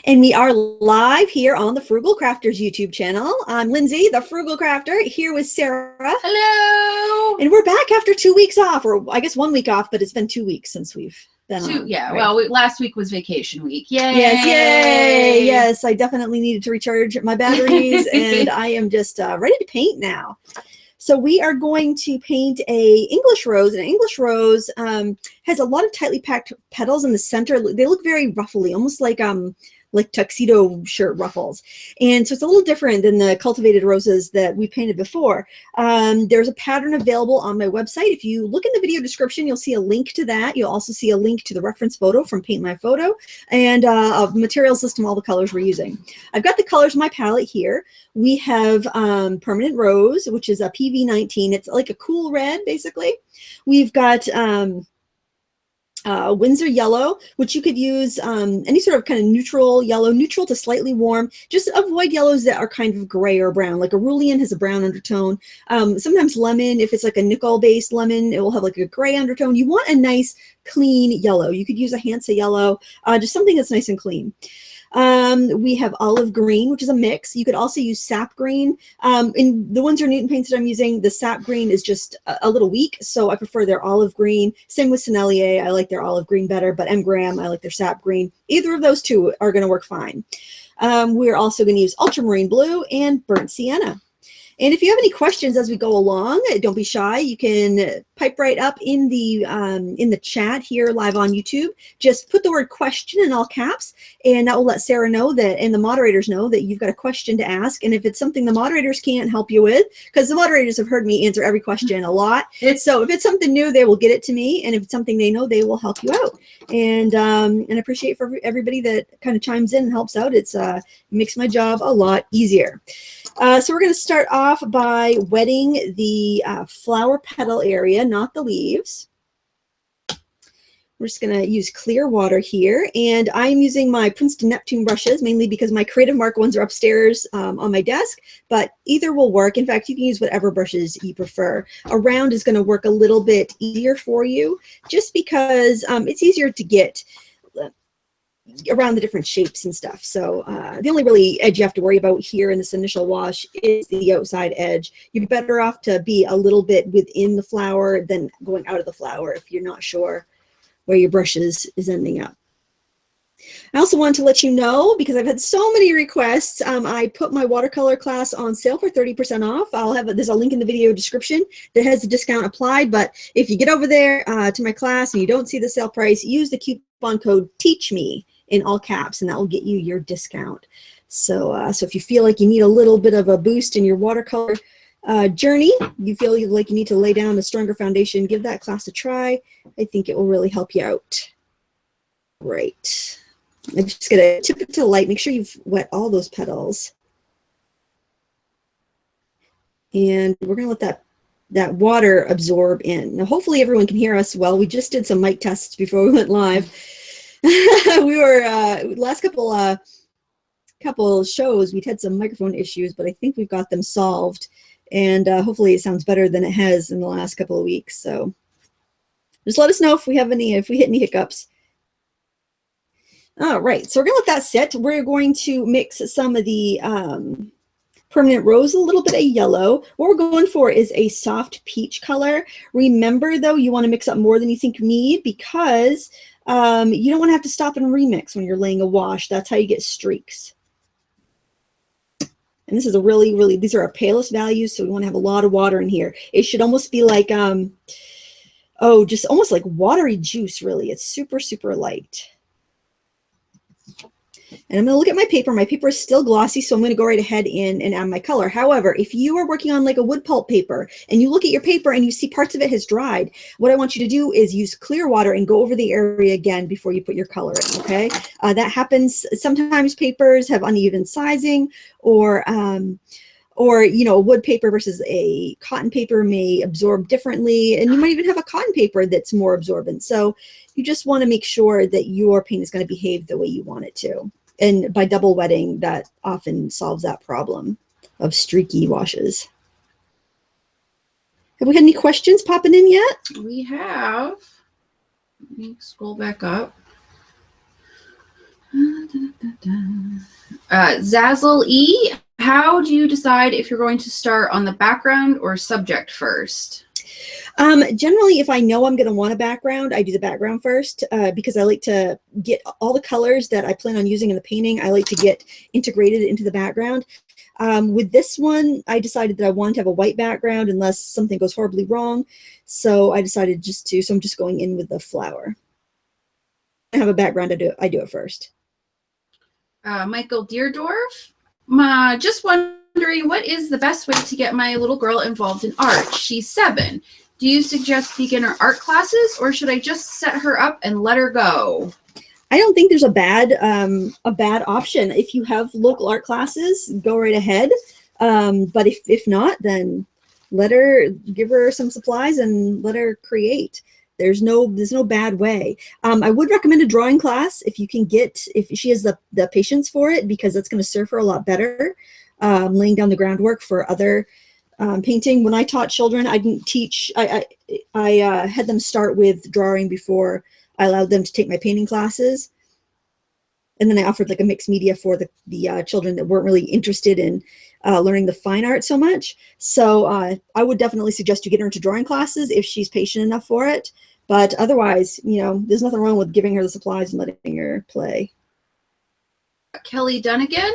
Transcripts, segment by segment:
And we are live here on the Frugal Crafters YouTube channel. I'm Lindsay, the Frugal Crafter, here with Sarah. Hello. And we're back after 2 weeks off, or I guess 1 week off, but it's been 2 weeks since we've been on. Yeah, right? well, last week was vacation week. Yay. Yes, yay. Yes, I definitely needed to recharge my batteries, and I am just ready to paint now. So we are going to paint a English rose, and an English rose has a lot of tightly packed petals in the center. They look very ruffly, almost like tuxedo shirt ruffles. And so it's a little different than the cultivated roses that we painted before. There's a pattern available on my website. If you look in the video description, you'll see a link to that. You'll also see a link to the reference photo from Paint My Photo and a materials list of all the colors we're using. I've got the colors in my palette here. We have Permanent Rose, which is a PV19. It's like a cool red, basically. We've got Windsor Yellow, which you could use any sort of kind of neutral yellow, neutral to slightly warm. Just avoid yellows that are kind of gray or brown. Like a Cerulean has a brown undertone. Sometimes lemon, if it's like a nickel-based lemon, it will have like a gray undertone. You want a nice, clean yellow. You could use a Hansa yellow, just something that's nice and clean. We have olive green, which is a mix. You could also use sap green. In the Winsor Newton paints that I'm using, the sap green is just a little weak, so I prefer their olive green. Same with Sennelier. I like their olive green better, but M. Graham, I like their sap green. Either of those two are going to work fine. We're also going to use ultramarine blue and burnt sienna. And if you have any questions as we go along, don't be shy. You can pipe right up in the chat here live on YouTube. Just put the word question in all caps, and that will let Sarah know that, and the moderators know that you've got a question to ask. And if it's something the moderators can't help you with, because the moderators have heard me answer every question a lot. So if it's something new, they will get it to me. And if it's something they know, they will help you out. And I appreciate for everybody that kind of chimes in and helps out. It makes my job a lot easier. So we're going to start off by wetting the flower petal area, not the leaves. We're just going to use clear water here, and I'm using my Princeton Neptune brushes mainly because my Creative Mark ones are upstairs on my desk, but either will work. In fact, you can use whatever brushes you prefer. A round is going to work a little bit easier for you just because it's easier to get around the different shapes and stuff. So the only really edge you have to worry about here in this initial wash is the outside edge. You're better off to be a little bit within the flower than going out of the flower if you're not sure where your brush is ending up. I also wanted to let you know, because I've had so many requests, I put my watercolor class on sale for 30% off. There's a link in the video description that has the discount applied, but if you get over there to my class and you don't see the sale price, use the coupon code TEACHME in all caps, and that will get you your discount. So, so if you feel like you need a little bit of a boost in your watercolor journey, you feel like you need to lay down a stronger foundation, give that class a try. I think it will really help you out. Right. I'm just going to tip it to the light. Make sure you've wet all those petals. And we're going to let that water absorb in. Now, hopefully everyone can hear us well. We just did some mic tests before we went live. We were last couple shows, we'd had some microphone issues, but I think we've got them solved, and hopefully it sounds better than it has in the last couple of weeks. So just let us know if we hit any hiccups. All right, so we're gonna let that sit. We're going to mix some of the Permanent Rose, a little bit of yellow. What we're going for is a soft peach color. Remember though, you want to mix up more than you think you need, because you don't want to have to stop and remix when you're laying a wash. That's how you get streaks. And this is a really, these are our palest values, so we want to have a lot of water in here. It should almost be like, just almost like watery juice, really. It's super, super light. And I'm going to look at my paper. My paper is still glossy, so I'm going to go right ahead in and add my color. However, if you are working on like a wood pulp paper and you look at your paper and you see parts of it has dried, what I want you to do is use clear water and go over the area again before you put your color in, okay? That happens. Sometimes papers have uneven sizing, or you know, a wood paper versus a cotton paper may absorb differently, and you might even have a cotton paper that's more absorbent. So you just want to make sure that your paint is going to behave the way you want it to. And by double wetting, that often solves that problem of streaky washes. Have we had any questions popping in yet? We have. Let me scroll back up. Zazzle E, how do you decide if you're going to start on the background or subject first? Generally, if I know I'm going to want a background, I do the background first because I like to get all the colors that I plan on using in the painting. I like to get integrated into the background. With this one, I decided that I wanted to have a white background unless something goes horribly wrong. So I decided so I'm just going in with the flower. I have a background, I do it first. Michael Deerdorf, just wondering, what is the best way to get my little girl involved in art? She's 7. Do you suggest beginner art classes, or should I just set her up and let her go? I don't think there's a bad option. If you have local art classes, go right ahead. But if not, then give her some supplies and let her create. There's no bad way. I would recommend a drawing class if she has the patience for it, because that's going to serve her a lot better, laying down the groundwork for other painting. When I taught children, I didn't teach. I had them start with drawing before I allowed them to take my painting classes, and then I offered like a mixed media for the children that weren't really interested in learning the fine art so much. So I would definitely suggest you get her into drawing classes if she's patient enough for it. But otherwise, there's nothing wrong with giving her the supplies and letting her play. Kelly Dunnigan,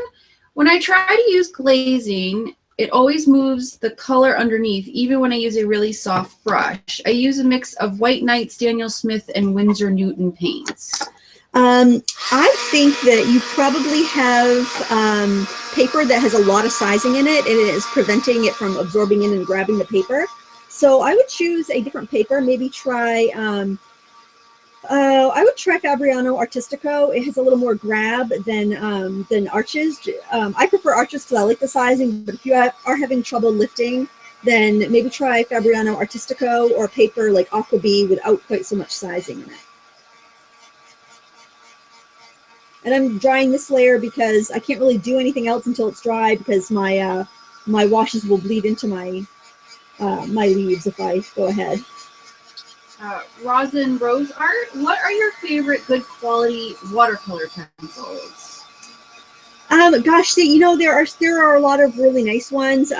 when I try to use glazing, it always moves the color underneath, even when I use a really soft brush. I use a mix of White Knights, Daniel Smith, and Winsor Newton paints. I think that you probably have paper that has a lot of sizing in it, and it is preventing it from absorbing in and grabbing the paper. So I would choose a different paper. Maybe try I would try Fabriano Artistico. It has a little more grab than Arches. I prefer Arches because I like the sizing, but if you are having trouble lifting, then maybe try Fabriano Artistico or paper like Aqua Bee without quite so much sizing in it. And I'm drying this layer because I can't really do anything else until it's dry, because my washes will bleed into my my leaves if I go ahead. Rosin Rose Art, what are your favorite good quality watercolor pencils? Gosh, there are a lot of really nice ones.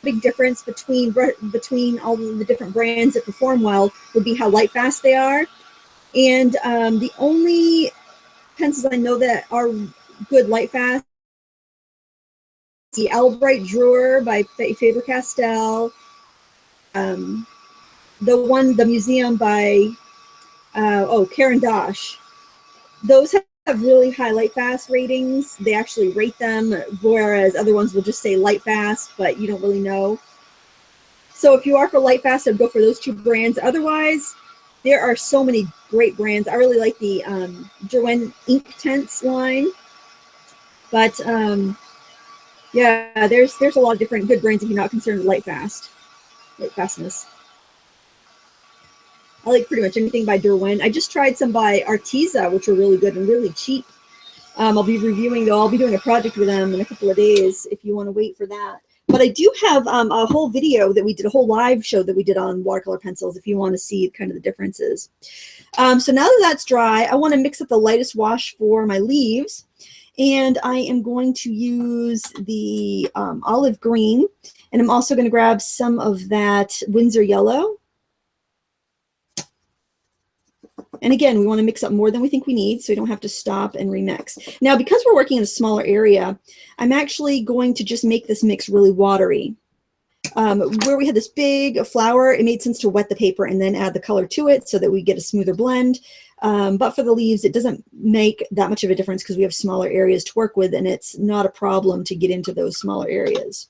Big difference between all the different brands that perform well would be how light fast they are. And the only pencils I know that are good light fast, the Albright Drawer by Faber-Castell, the museum by Karen Dosh. Those have really high light fast ratings. They actually rate them, whereas other ones will just say light fast, but you don't really know. So if you are for light fast, I'd go for those 2 brands. Otherwise, there are so many great brands. I really like the Derwent Ink Tense line. But yeah, there's a lot of different good brands if you're not concerned with light fastness. I like pretty much anything by Derwent. I just tried some by Arteza, which are really good and really cheap. I'll be doing a project with them in a couple of days if you want to wait for that. But I do have a whole video that we did, a whole live show that we did on watercolor pencils if you want to see kind of the differences. So now that that's dry, I want to mix up the lightest wash for my leaves. And I am going to use the olive green. And I'm also going to grab some of that Winsor yellow. And again, we want to mix up more than we think we need, so we don't have to stop and remix. Now, because we're working in a smaller area, I'm actually going to just make this mix really watery. Where we had this big flower, it made sense to wet the paper and then add the color to it so that we get a smoother blend. But for the leaves, it doesn't make that much of a difference because we have smaller areas to work with, and it's not a problem to get into those smaller areas.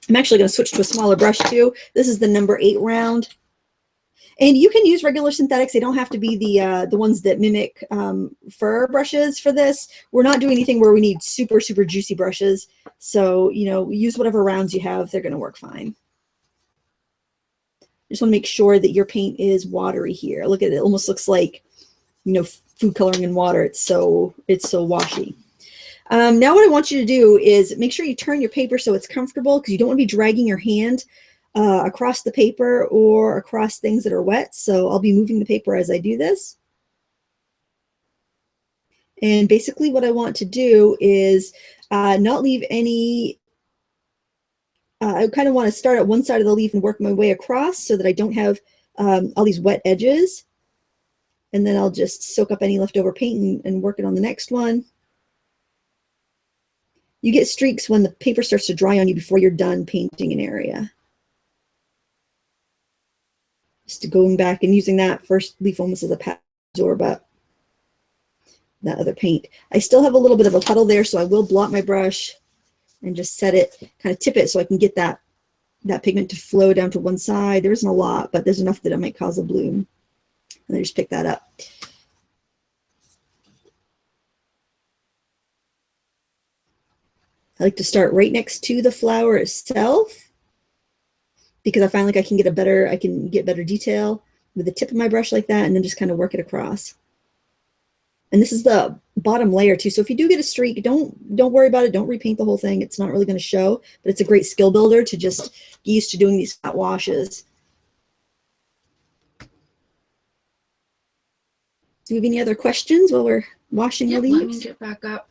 I'm actually going to switch to a smaller brush too. This is the number 8 round. And you can use regular synthetics. They don't have to be the ones that mimic fur brushes for this. We're not doing anything where we need super, super juicy brushes. So, use whatever rounds you have. They're going to work fine. Just want to make sure that your paint is watery here. Look at it. It almost looks like, food coloring in water. It's so washy. Now what I want you to do is make sure you turn your paper so it's comfortable, because you don't want to be dragging your hand across the paper or across things that are wet. So I'll be moving the paper as I do this. And basically what I want to do is not leave any, I kind of want to start at one side of the leaf and work my way across so that I don't have all these wet edges. And then I'll just soak up any leftover paint and work it on the next one. You get streaks when the paper starts to dry on you before you're done painting an area. Just going back and using that first leaf almost as a pad absorb up that other paint. I still have a little bit of a puddle there, so I will blot my brush and just set it, kind of tip it so I can get that pigment to flow down to one side. There isn't a lot, but there's enough that it might cause a bloom. And I just pick that up. I like to start right next to the flower itself because I find like I can get better detail with the tip of my brush like that, and then just kind of work it across. And this is the bottom layer too. So if you do get a streak, don't worry about it. Don't repaint the whole thing. It's not really going to show, but it's a great skill builder to just get used to doing these flat washes. Do you have any other questions while we're washing the leaves? Let me get back up.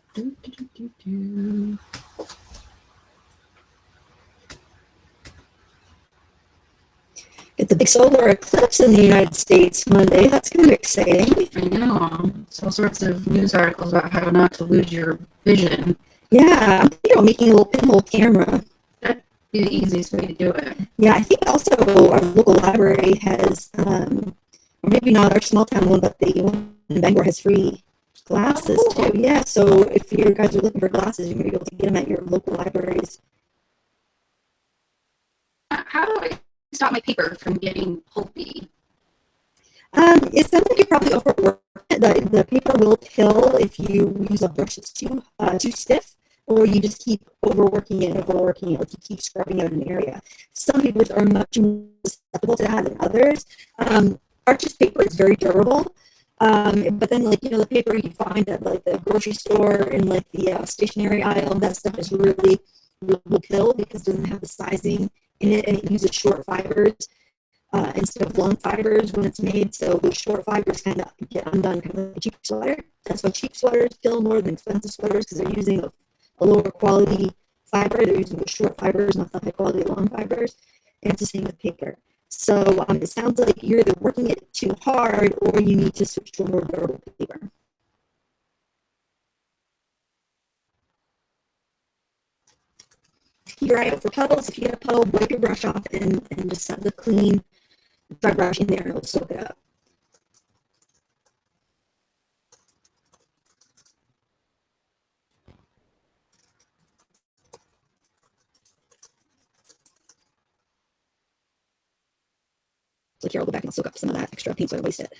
It's a big solar eclipse in the United States Monday. That's kind of exciting. I know. It's all sorts of news articles about how not to lose your vision. Yeah, I'm thinking about making a little pinhole camera. That'd be the easiest way to do it. Yeah, I think also our local library has, or maybe not our small town one, but the one in Bangor has free glasses too. Yeah, so if you guys are looking for glasses, you may be able to get them at your local libraries. How do I stop my paper from getting pulpy? It sounds like you probably overwork it. The paper will pill if you use a brush that's too stiff, or you just keep overworking it, like you keep scrubbing out an area. Some papers are much more susceptible to that than others. Arches paper is very durable, but then the paper you find at like the grocery store and like the stationery aisle, that stuff is really will pill because it doesn't have the sizing in it, and it uses short fibers instead of long fibers when it's made. So the short fibers kind of get undone, kind of like a cheap sweater. That's why cheap sweaters pill more than expensive sweaters, because they're using a lower quality fiber. They're using the short fibers, not the high quality long fibers. And it's the same with paper. So it sounds like you're either working it too hard or you need to switch to a more durable paper. Keep your eye out for puddles. If you get a puddle, wipe your brush off and just set the clean dry brush in there and it'll soak it up. So here, I'll go back and I'll soak up some of that extra paint so I don't waste it.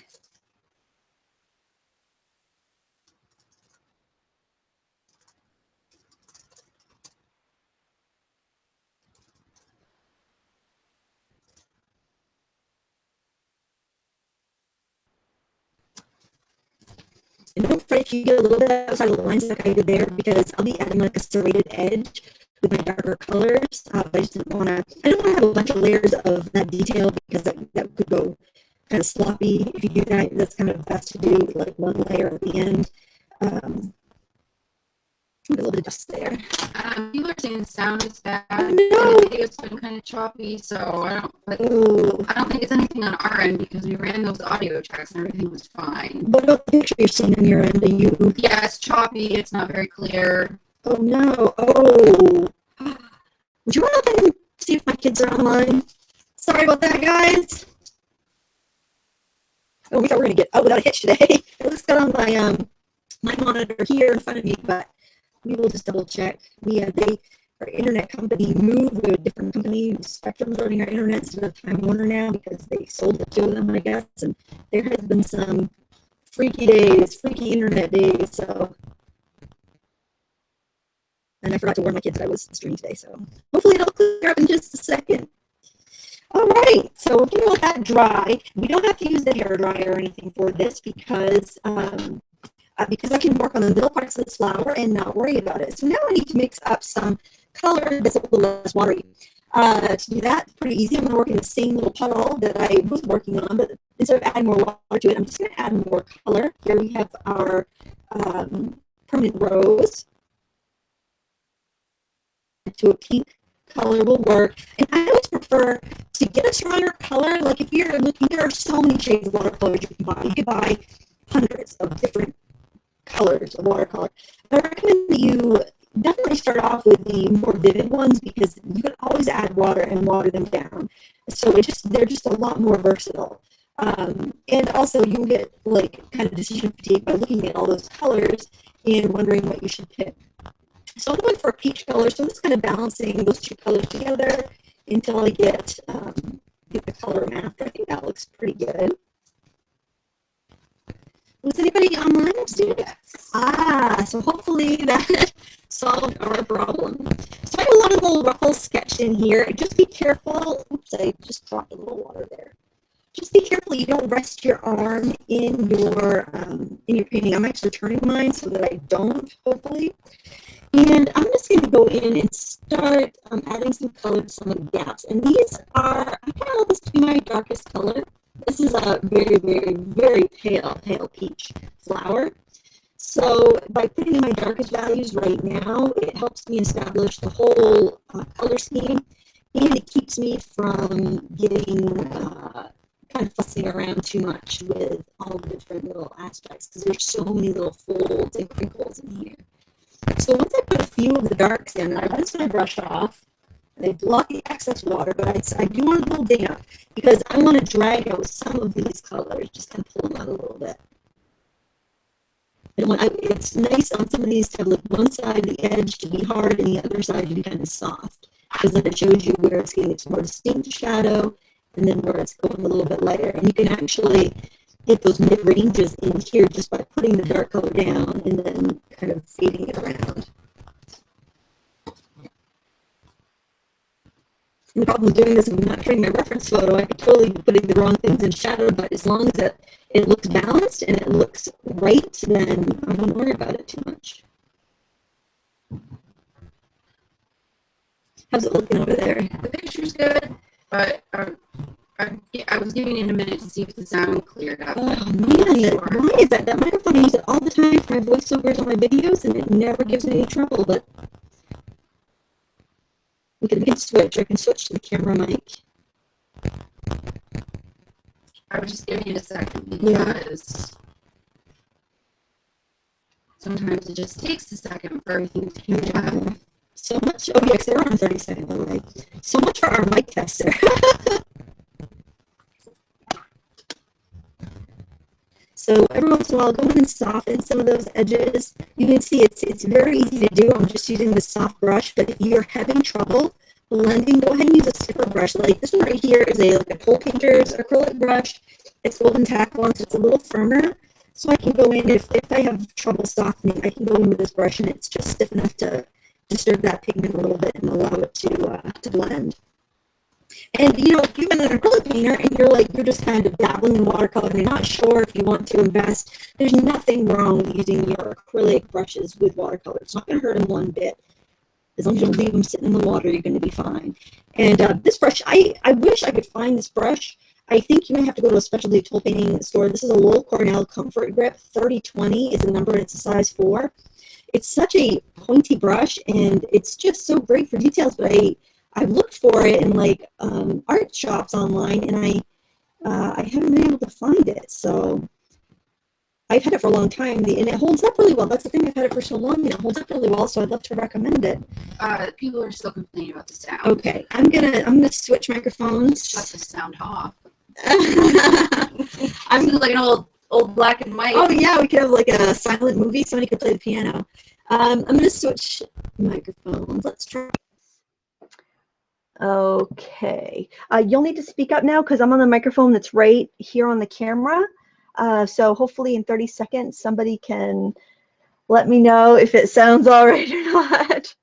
And don't fret if you get a little bit outside of the lines like I did there, because I'll be adding like a serrated edge with my darker colors. I just didn't want to have a bunch of layers of that detail, because that could go kind of sloppy. If you do that, that's kind of best to do like one layer at the end. A little bit of dust there. People are saying the sound is bad. No. The video's been kind of choppy, so I don't think it's anything on our end, because we ran those audio checks and everything was fine. What about the picture you're seeing on your end? Yeah, it's choppy. It's not very clear. Oh no! Oh, would you want to see if my kids are online? Sorry about that, guys. Oh, we thought we were gonna get out without a hitch today. It looks good on my my monitor here in front of me, but we will just double check. Our internet company moved to a different company. Spectrum's running our internet instead of Time Warner now, because they sold it to them, I guess. And there has been some freaky internet days. So, and I forgot to warn my kids that I was streaming today. So hopefully it'll clear up in just a second. All right, so we're going to let that dry. We don't have to use the hair dryer or anything for this, because I can work on the middle parts of this flower and not worry about it. So now I need to mix up some color that's a little less watery. To do that, pretty easy. I'm going to work in the same little puddle that I was working on, but instead of adding more water to it, I'm just going to add more color. Here we have our permanent rose to a pink color will work. And I always prefer to get a stronger color. Like if you're looking, there are so many shades of watercolors you can buy. You could buy hundreds of different colors of watercolor. But I recommend that you definitely start off with the more vivid ones because you can always add water and water them down. So they're just a lot more versatile. And also you can get like kind of decision fatigue by looking at all those colors and wondering what you should pick. So I'm going for a peach color, so I'm just kind of balancing those two colors together until I get the color I'm after. I think that looks pretty good. Was anybody online? Yes. So hopefully that solved our problem. So I have a lot of little ruffles sketched in here. Just be careful. Oops, I just dropped a little water there. Just be careful you don't rest your arm in your painting. I'm actually turning mine so that I don't, hopefully. And I'm just going to go in and start adding some color to some of the gaps. And these are, I kind of want this to be my darkest color. This is a very, very, very pale peach flower. So by putting in my darkest values right now, it helps me establish the whole color scheme. And it keeps me from getting kind of fussing around too much with all the different little aspects. Because there's so many little folds and crinkles in here. So once I put a few of the darks in, I rinse my brush off. They block the excess water, but I do want a little damp because I want to drag out some of these colors, just kind of pull them out a little bit. And it's nice on some of these to have like one side of the edge to be hard and the other side to be kind of soft, because then it shows you where it's getting its more distinct shadow and then where it's going a little bit lighter. And you can actually get those mid-ranges in here just by putting the dark color down and then kind of fading it around. And the problem with doing this is I'm not showing my reference photo. I could totally be putting the wrong things in shadow, but as long as it looks balanced and it looks right, then I don't worry about it too much. How's it looking over there? The picture's good, but I was giving it a minute to see if the sound cleared up. Oh man, why is that? That microphone, I use it all the time for my voiceovers on my videos, and it never gives me any trouble. But we can switch. I can switch to the camera mic. I was just giving it a second because sometimes it just takes a second for everything to catch up. So much. Oh yes, they're on 30 seconds by the way. So much for our mic tester. So every once in a while, I'll go in and soften some of those edges. You can see it's very easy to do. I'm just using the soft brush, but if you're having trouble blending, go ahead and use a stiffer brush. Like this one right here is like a Coal Painter's acrylic brush. It's golden tackle, so it's a little firmer. So I can go in, if I have trouble softening, I can go in with this brush and it's just stiff enough to disturb that pigment a little bit and allow it to blend. And you know, if you've been an acrylic painter and you're just kind of dabbling in watercolor and you're not sure if you want to invest, there's nothing wrong with using your acrylic brushes with watercolor. It's not going to hurt them one bit. As long as you don't leave them sitting in the water, you're going to be fine. And this brush, I wish I could find this brush. I think you may have to go to a specialty tool painting store. This is a Lowell Cornell Comfort Grip 3020 is the number, and it's a size 4. It's such a pointy brush, and it's just so great for details, but I've looked for it in like art shops online, and I haven't been able to find it. So I've had it for a long time, and it holds up really well. That's the thing, I've had it for so long, and it holds up really well. So I'd love to recommend it. People are still complaining about the sound. Okay, I'm gonna switch microphones. Shut the sound off. I'm like an old black and white. Oh yeah, we could have like a silent movie. Somebody could play the piano. I'm gonna switch microphones. Let's try. Okay, you'll need to speak up now because I'm on the microphone that's right here on the camera. So hopefully in 30 seconds, somebody can let me know if it sounds all right or not.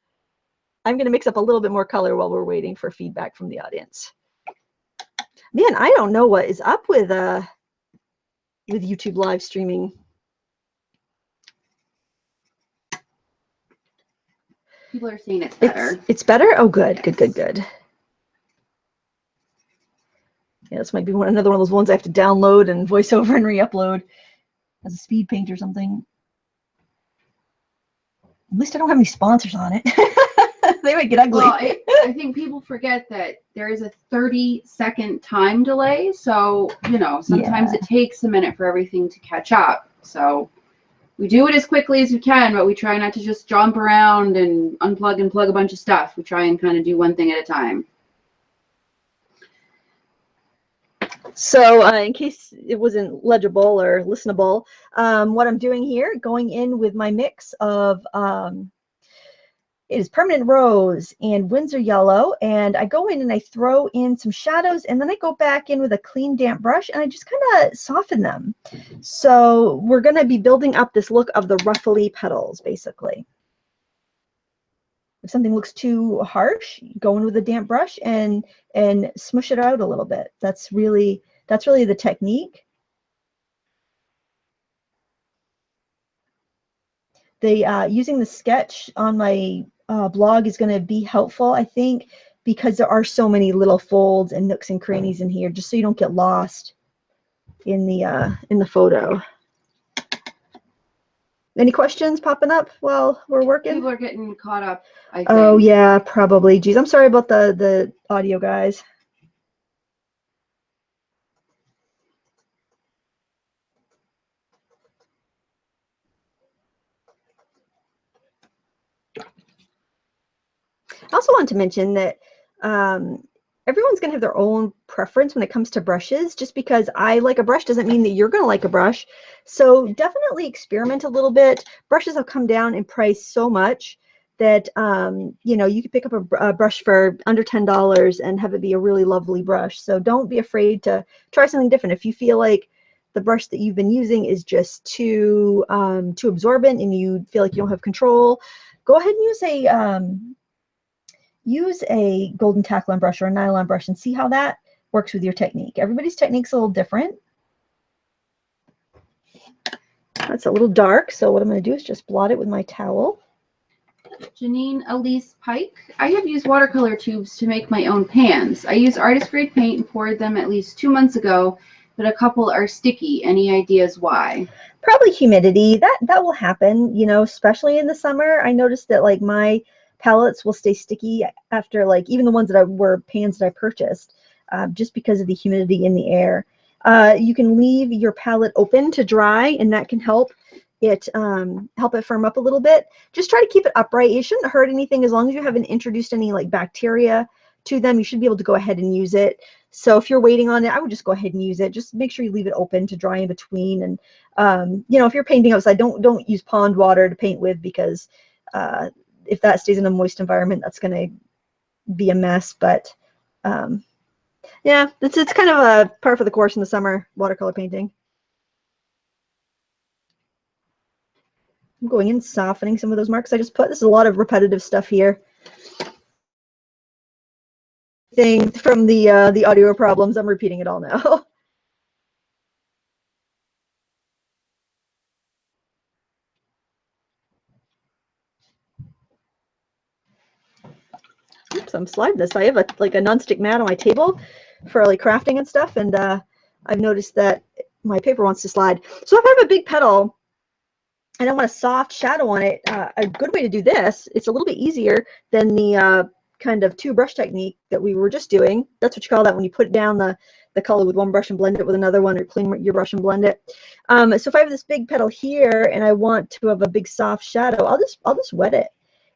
I'm going to mix up a little bit more color while we're waiting for feedback from the audience. Man, I don't know what is up with YouTube live streaming. People are saying it's better. It's better? Oh, good, good, good, good. Yeah, this might be another one of those ones I have to download and voice over and re-upload as a speed paint or something. At least I don't have any sponsors on it. They might get ugly. Well, I think people forget that there is a 30-second time delay. So, you know, sometimes it takes a minute for everything to catch up. So we do it as quickly as we can, but we try not to just jump around and unplug and plug a bunch of stuff. We try and kind of do one thing at a time. So in case it wasn't legible or listenable, what I'm doing here, going in with my mix of, it is Permanent Rose and Windsor Yellow, and I go in and I throw in some shadows, and then I go back in with a clean damp brush and I just kind of soften them. So we're going to be building up this look of the ruffly petals, basically. If something looks too harsh, go in with a damp brush and smush it out a little bit. That's really the technique. Using the sketch on my blog is going to be helpful, I think, because there are so many little folds and nooks and crannies in here, just so you don't get lost in the photo. Any questions popping up while we're working? People are getting caught up, I think. Oh yeah, probably. Geez, I'm sorry about the audio, guys. I also wanted to mention that everyone's going to have their own preference when it comes to brushes. Just because I like a brush doesn't mean that you're going to like a brush. So definitely experiment a little bit. Brushes have come down in price so much that you know, you could pick up a brush for under $10 and have it be a really lovely brush. So don't be afraid to try something different. If you feel like the brush that you've been using is just too absorbent and you feel like you don't have control, go ahead and use a golden taklon brush or a nylon brush and see how that works with your technique. Everybody's technique's a little different. That's a little dark, so what I'm going to do is just blot it with my towel. Janine Elise Pike. I have used watercolor tubes to make my own pans. I use artist grade paint and poured them at least 2 months ago, but a couple are sticky. Any ideas why? Probably humidity. That will happen, you know, especially in the summer. I noticed that like my palettes will stay sticky after, like, even the ones that were pans that I purchased, just because of the humidity in the air. You can leave your palette open to dry, and that can help it firm up a little bit. Just try to keep it upright. It shouldn't hurt anything as long as you haven't introduced any like bacteria to them. You should be able to go ahead and use it. So if you're waiting on it, I would just go ahead and use it. Just make sure you leave it open to dry in between. And you know, if you're painting outside, don't use pond water to paint with, because if that stays in a moist environment, that's going to be a mess. But yeah, it's kind of a par for the course in the summer, watercolor painting. I'm going in, softening some of those marks I just put. This is a lot of repetitive stuff here. Thing from the audio problems, I'm repeating it all now. Oops, I'm sliding this. I have a nonstick mat on my table for like crafting and stuff, and I've noticed that my paper wants to slide. So if I have a big petal and I want a soft shadow on it, a good way to do this, it's a little bit easier than the kind of two brush technique that we were just doing. That's what you call that, when you put down the color with one brush and blend it with another one, or clean your brush and blend it. So if I have this big petal here and I want to have a big soft shadow, I'll just wet it.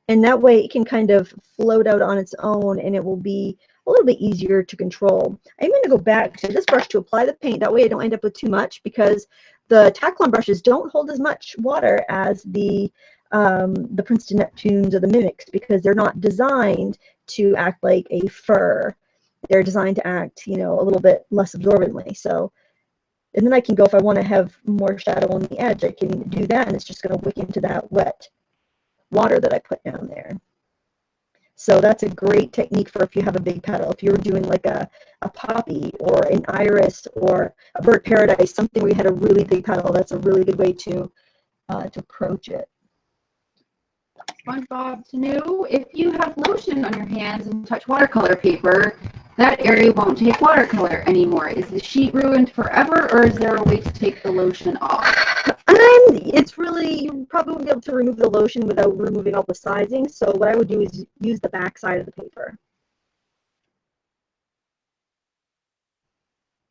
And that way it can kind of float out on its own, and it will be a little bit easier to control. I'm going to go back to this brush to apply the paint. That way I don't end up with too much, because the Taklon brushes don't hold as much water as the Princeton Neptunes or the Mimics, because they're not designed to act like a fur. They're designed to act, you know, a little bit less absorbently. So, and then I can go, if I want to have more shadow on the edge, I can do that, and it's just going to wick into that wet water that I put down there. So that's a great technique for if you have a big petal. If you're doing like a poppy or an iris or a bird paradise, something where you had a really big petal, that's a really good way to approach it. SpongeBob New, if you have lotion on your hands and touch watercolor paper, that area won't take watercolor anymore. Is the sheet ruined forever, or is there a way to take the lotion off? It's really, you probably probably wouldn't be able to remove the lotion without removing all the sizing. So what I would do is use the back side of the paper.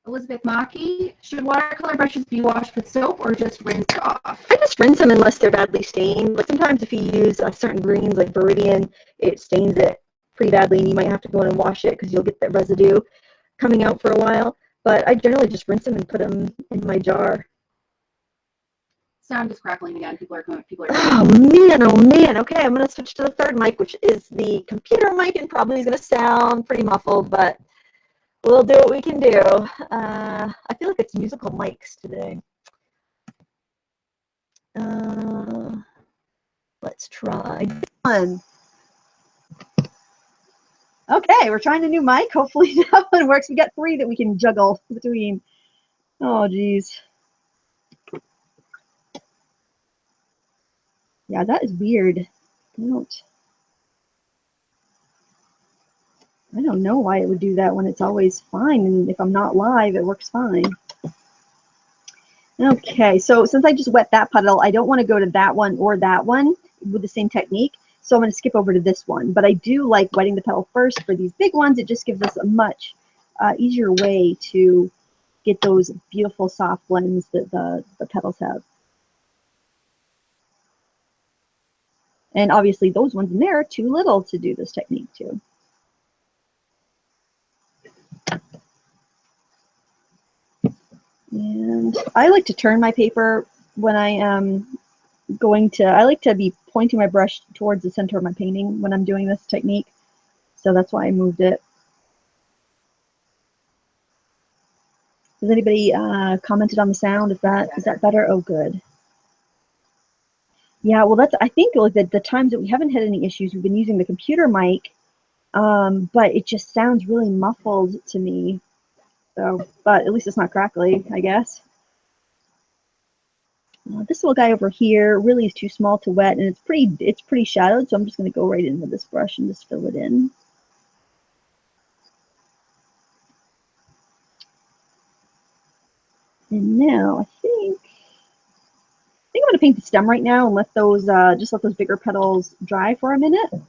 Elizabeth Maki, should watercolor brushes be washed with soap or just rinsed off? I just rinse them unless they're badly stained. Like sometimes if you use certain greens like Viridian, it stains it pretty badly and you might have to go in and wash it because you'll get that residue coming out for a while. But I generally just rinse them and put them in my jar. Sound is crackling again. People are coming. Oh man. Okay, I'm going to switch to the third mic, which is the computer mic, and probably is going to sound pretty muffled, but we'll do what we can do. I feel like it's musical mics today. Let's try one. Okay, we're trying a new mic. Hopefully that one works. We got 3 that we can juggle between. Oh, geez. Yeah, that is weird. I don't know why it would do that when it's always fine, and if I'm not live, it works fine. Okay, so since I just wet that puddle, I don't want to go to that one or that one with the same technique, so I'm going to skip over to this one. But I do like wetting the petal first for these big ones. It just gives us a much easier way to get those beautiful soft blends that the petals have. And obviously those ones in there are too little to do this technique too. And I like to turn my paper when I am I like to be pointing my brush towards the center of my painting when I'm doing this technique. So that's why I moved it. Has anybody commented on the sound? Is that better? Oh, good. Yeah, well, I think like the times that we haven't had any issues, we've been using the computer mic, but it just sounds really muffled to me. So, but at least it's not crackly, I guess. This little guy over here really is too small to wet, and it's pretty shadowed, so I'm just going to go right in with this brush and just fill it in. And now I think I'm going to paint the stem right now and let those just let those bigger petals dry for a minute. Just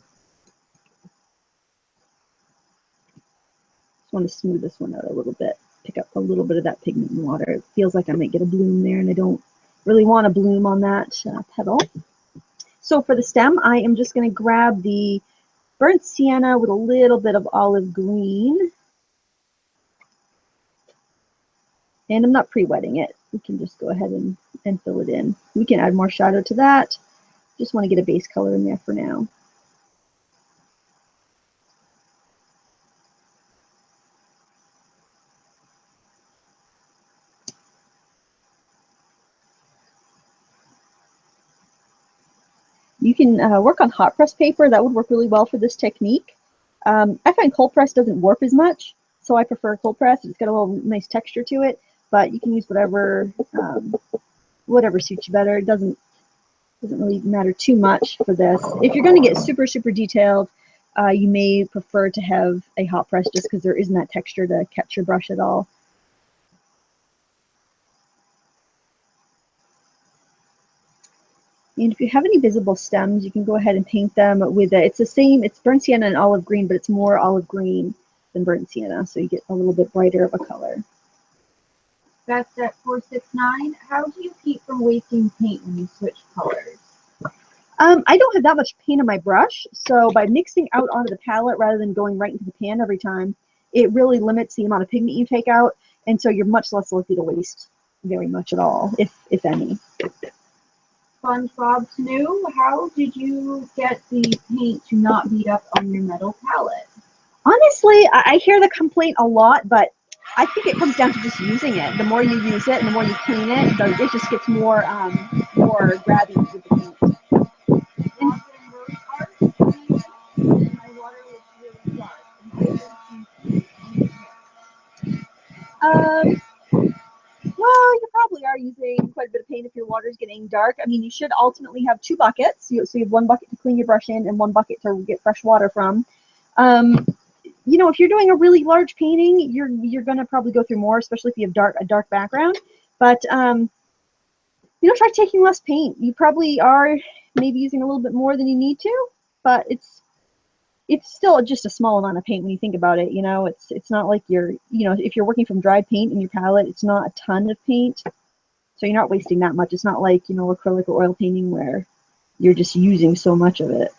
want to smooth this one out a little bit, pick up a little bit of that pigment and water. It feels like I might get a bloom there, and I don't really want a bloom on that petal. So for the stem, I am just going to grab the burnt sienna with a little bit of olive green. And I'm not pre-wetting it. We can just go ahead and fill it in. We can add more shadow to that. Just want to get a base color in there for now. You can work on hot press paper. That would work really well for this technique. I find cold press doesn't warp as much, so I prefer cold press. It's got a little nice texture to it, but you can use whatever suits you better. It doesn't really matter too much for this. If you're going to get super, super detailed, you may prefer to have a hot press just because there isn't that texture to catch your brush at all. And if you have any visible stems, you can go ahead and paint them with it's the same, it's burnt sienna and olive green, but it's more olive green than burnt sienna, so you get a little bit brighter of a color. That's at 469. How do you keep from wasting paint when you switch colors? I don't have that much paint on my brush, so by mixing out onto the palette rather than going right into the pan every time, it really limits the amount of pigment you take out, and so you're much less likely to waste very much at all, if any. SpongeBob Snoo, how did you get the paint to not beat up on your metal palette? Honestly, I hear the complaint a lot, but I think it comes down to just using it. The more you use it and the more you clean it, it just gets more grabby with the paint. Well, you probably are using quite a bit of paint if your water is getting dark. I mean, you should ultimately have 2 buckets. So you have 1 bucket to clean your brush in and 1 bucket to get fresh water from. You know, if you're doing a really large painting, you're going to probably go through more, especially if you have a dark background. But you know, try taking less paint. You probably are maybe using a little bit more than you need to, but it's still just a small amount of paint when you think about it. You know, it's not like you're, you know, if you're working from dried paint in your palette, it's not a ton of paint, so you're not wasting that much. It's not like, you know, acrylic or oil painting where you're just using so much of it.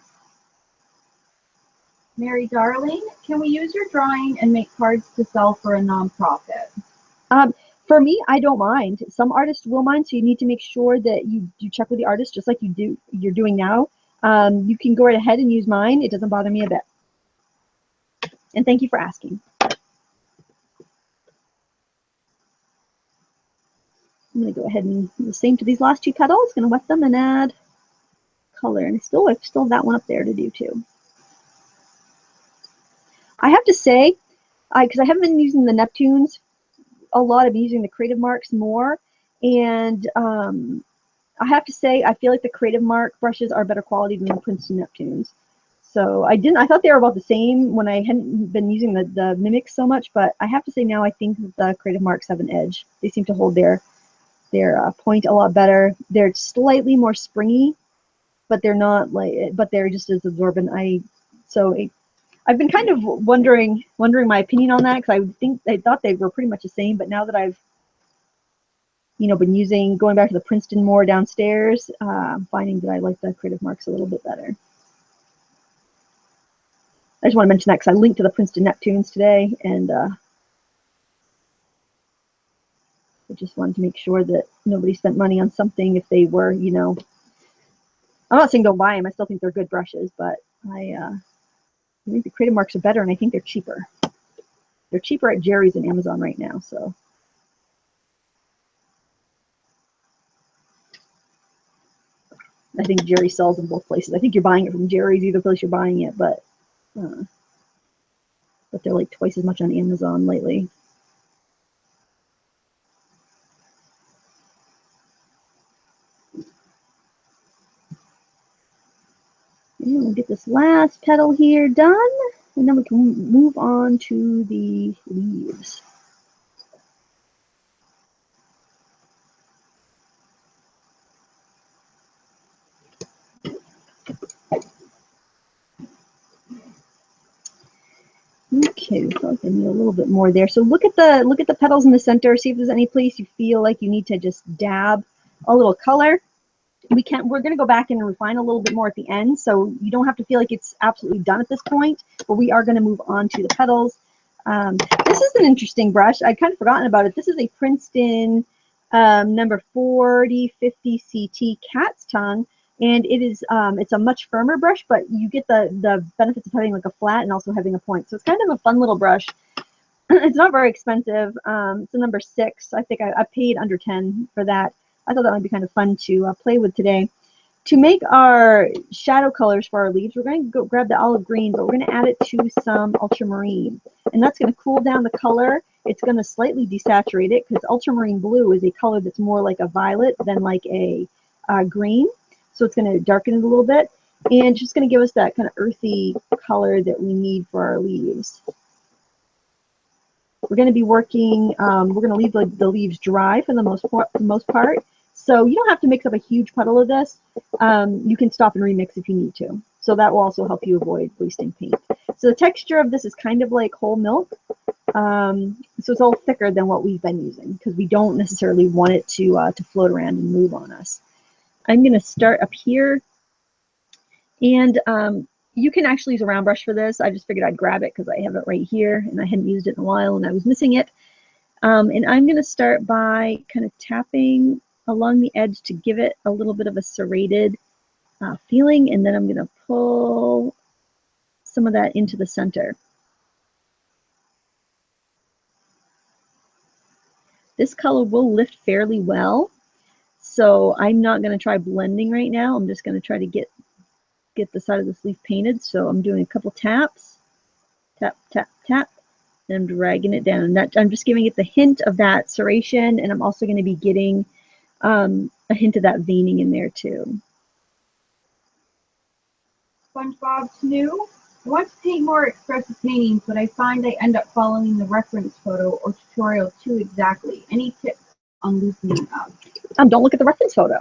Mary Darling, can we use your drawing and make cards to sell for a nonprofit? For me, I don't mind. Some artists will mind, so you need to make sure that you check with the artist, just like you're doing now. You can go right ahead and use mine. It doesn't bother me a bit. And thank you for asking. I'm going to go ahead and do the same to these last two petals. Going to wet them and add color. And I still have that one up there to do too. I have to say, because I haven't been using the Neptunes a lot, I've been using the Creative Marks more. And I have to say, I feel like the Creative Mark brushes are better quality than the Princeton Neptunes. So I thought they were about the same when I hadn't been using the Mimics so much, but I have to say now I think that the Creative Marks have an edge. They seem to hold their point a lot better. They're slightly more springy, but they're not but they're just as absorbent. I've been kind of wondering my opinion on that, because I thought they were pretty much the same, but now that I've, you know, been going back to the Princeton more downstairs, I'm finding that I like the Creative Marks a little bit better. I just want to mention that because I linked to the Princeton Neptunes today, and I just wanted to make sure that nobody spent money on something if they were, you know, I'm not saying don't buy them. I still think they're good brushes, but I think the Creative Marks are better, and I think they're cheaper. They're cheaper at Jerry's and Amazon right now, so. I think Jerry sells in both places. I think you're buying it from Jerry's, either place you're buying it, but they're like twice as much on Amazon lately. And we'll get this last petal here done, and then we can move on to the leaves. Okay, so I need a little bit more there. So look at the petals in the center. See if there's any place you feel like you need to just dab a little color. We're going to go back and refine a little bit more at the end, so you don't have to feel like it's absolutely done at this point, but we are going to move on to the petals. This is an interesting brush. I'd kind of forgotten about it. This is a Princeton number 4050 CT Cat's Tongue, and it is it's a much firmer brush, but you get the benefits of having like a flat and also having a point. So it's kind of a fun little brush. It's not very expensive. It's a number 6. I think I paid under 10 for that. I thought that might be kind of fun to play with today. To make our shadow colors for our leaves, we're going to go grab the olive green, but we're going to add it to some ultramarine. And that's going to cool down the color. It's going to slightly desaturate it, because ultramarine blue is a color that's more like a violet than like a green. So it's going to darken it a little bit. And just going to give us that kind of earthy color that we need for our leaves. We're going to be working, we're going to leave the leaves dry for the most part. So you don't have to mix up a huge puddle of this. You can stop and remix if you need to. So that will also help you avoid wasting paint. So the texture of this is kind of like whole milk. So it's a little thicker than what we've been using, because we don't necessarily want it to float around and move on us. I'm going to start up here. And you can actually use a round brush for this. I just figured I'd grab it because I have it right here, and I hadn't used it in a while and I was missing it. And I'm going to start by kind of tapping along the edge to give it a little bit of a serrated feeling, and then I'm going to pull some of that into the center. This color will lift fairly well, so I'm not going to try blending right now. I'm just going to try to get the side of this leaf painted. So I'm doing a couple taps, tap, tap, tap, and I'm dragging it down. And I'm just giving it the hint of that serration, and I'm also going to be getting a hint of that veining in there too. SpongeBob's new. I want to paint more expressive paintings, but I find I end up following the reference photo or tutorial too exactly. Any tips on loosening up? don't look at the reference photo.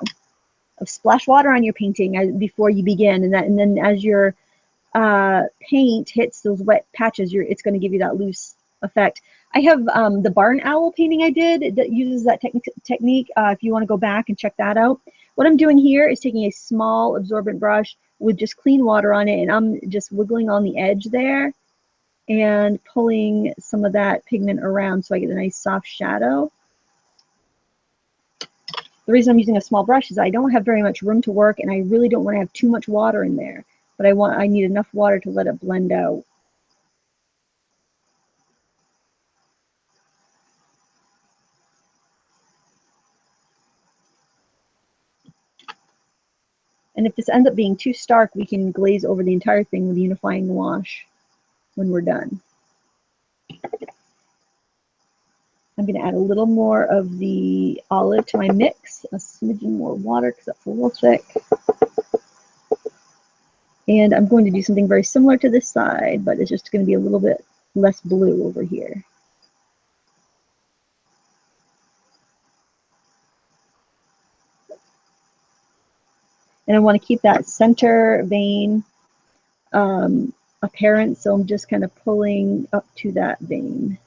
Splash water on your painting before you begin, and then as your paint hits those wet patches, it's going to give you that loose effect. I have the barn owl painting I did that uses that technique. If you want to go back and check that out. What I'm doing here is taking a small absorbent brush with just clean water on it, and I'm just wiggling on the edge there and pulling some of that pigment around so I get a nice soft shadow. The reason I'm using a small brush is I don't have very much room to work, and I really don't want to have too much water in there, but I need enough water to let it blend out. And if this ends up being too stark, we can glaze over the entire thing with unifying wash when we're done. I'm going to add a little more of the olive to my mix, a smidgen more water because that's a little thick. And I'm going to do something very similar to this side, but it's just going to be a little bit less blue over here. And I want to keep that center vein apparent, so I'm just kind of pulling up to that vein.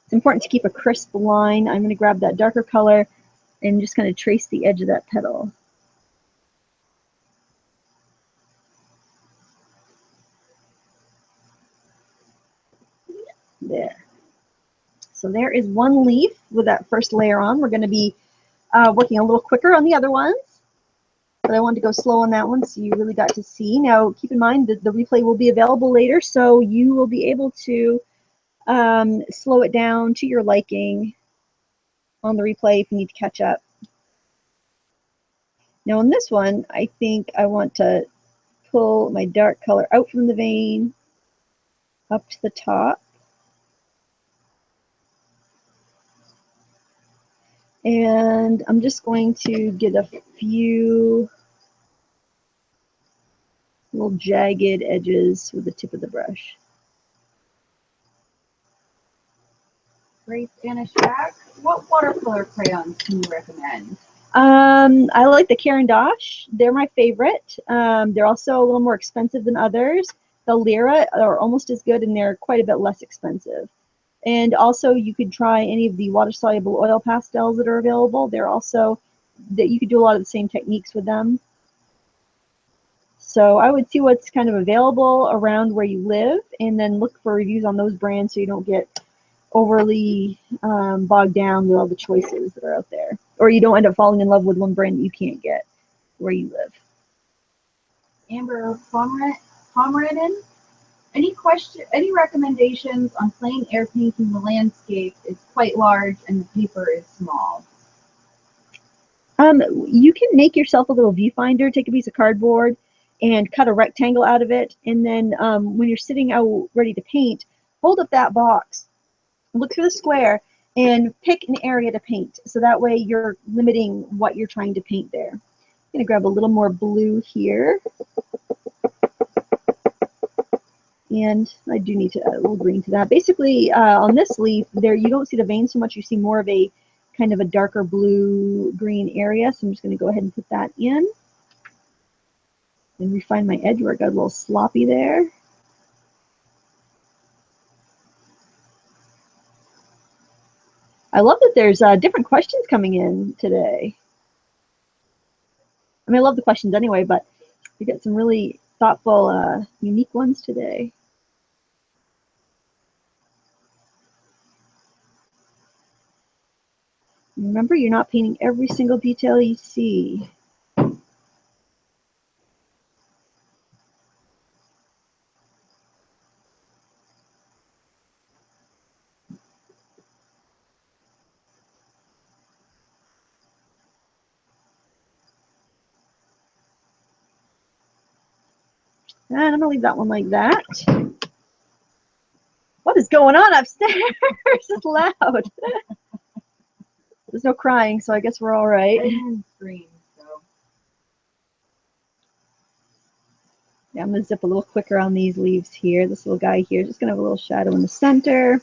It's important to keep a crisp line. I'm going to grab that darker color and just kind of trace the edge of that petal. There. So there is one leaf with that first layer on. We're going to be working a little quicker on the other ones, but I wanted to go slow on that one so you really got to see. Now keep in mind that the replay will be available later, so you will be able to slow it down to your liking on the replay if you need to catch up. Now on this one, I think I want to pull my dark color out from the vein up to the top. And I'm just going to get a few little jagged edges with the tip of the brush. Great Spanish Jack. What watercolor crayons can you recommend? I like the Caran d'Ache. They're my favorite. They're also a little more expensive than others. The Lyra are almost as good, and they're quite a bit less expensive. And also, you could try any of the water-soluble oil pastels that are available. They're also, that you could do a lot of the same techniques with them. So I would see what's kind of available around where you live, and then look for reviews on those brands so you don't get overly bogged down with all the choices that are out there, or you don't end up falling in love with one brand that you can't get where you live. Amber Pomeradin. Any recommendations on plein air painting the landscape? Is quite large and the paper is small. You can make yourself a little viewfinder, take a piece of cardboard and cut a rectangle out of it, and then when you're sitting out ready to paint, hold up that box, look through the square, and pick an area to paint, so that way you're limiting what you're trying to paint there. I'm going to grab a little more blue here, and I do need to add a little green to that. Basically, on this leaf, there you don't see the vein so much, you see more of a kind of a darker blue-green area, so I'm just going to go ahead and put that in. And refine my edge where it got a little sloppy there. I love that there's different questions coming in today. I mean, I love the questions anyway, but we got some really thoughtful, unique ones today. Remember, you're not painting every single detail you see. And I'm gonna leave that one like that. What is going on upstairs? It's loud. There's no crying, so I guess we're all right. Yeah, I'm gonna zip a little quicker on these leaves here. This little guy here is just gonna have a little shadow in the center.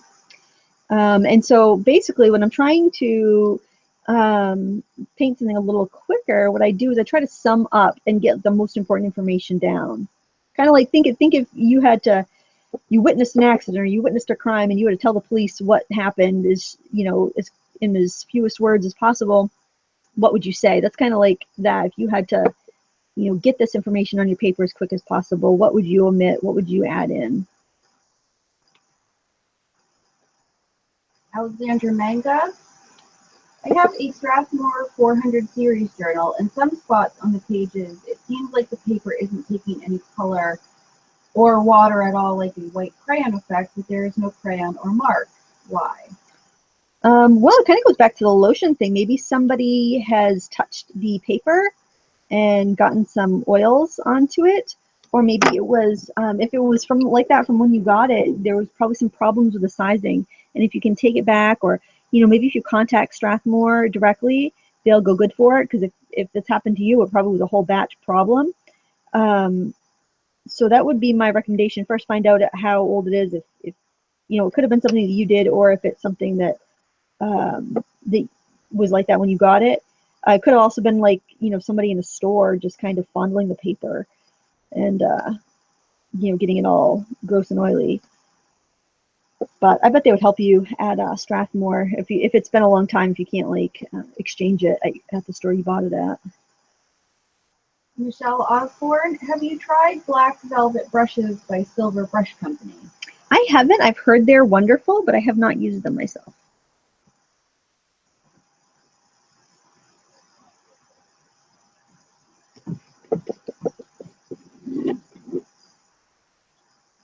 And so basically when I'm trying to paint something a little quicker, what I do is I try to sum up and get the most important information down. Kind of like think if you had to, you witnessed an accident or you witnessed a crime and you had to tell the police what happened is, you know, as in as fewest words as possible, what would you say? That's kind of like that. If you had to, you know, get this information on your paper as quick as possible, what would you omit? What would you add in? Alexandra Manga. I have a Strathmore 400 series journal, and some spots on the pages, it seems like the paper isn't taking any color or water at all, like a white crayon effect, but there is no crayon or mark. Why? Well, it kind of goes back to the lotion thing. Maybe somebody has touched the paper and gotten some oils onto it, or maybe it was, if it was from like that from when you got it, there was probably some problems with the sizing. And if you can take it back, or, you know, maybe if you contact Strathmore directly, they'll go good for it, because if this happened to you, it probably was a whole batch problem. So that would be my recommendation. First, find out how old it is, if you know, it could have been something that you did, or if it's something that that was like that when you got it. It could have also been like, you know, somebody in a store just kind of fondling the paper and, you know, getting it all gross and oily. But I bet they would help you at Strathmore if it's been a long time, if you can't like exchange it at the store you bought it at. Michelle Osborne, have you tried Black Velvet brushes by Silver Brush Company? I haven't. I've heard they're wonderful, but I have not used them myself.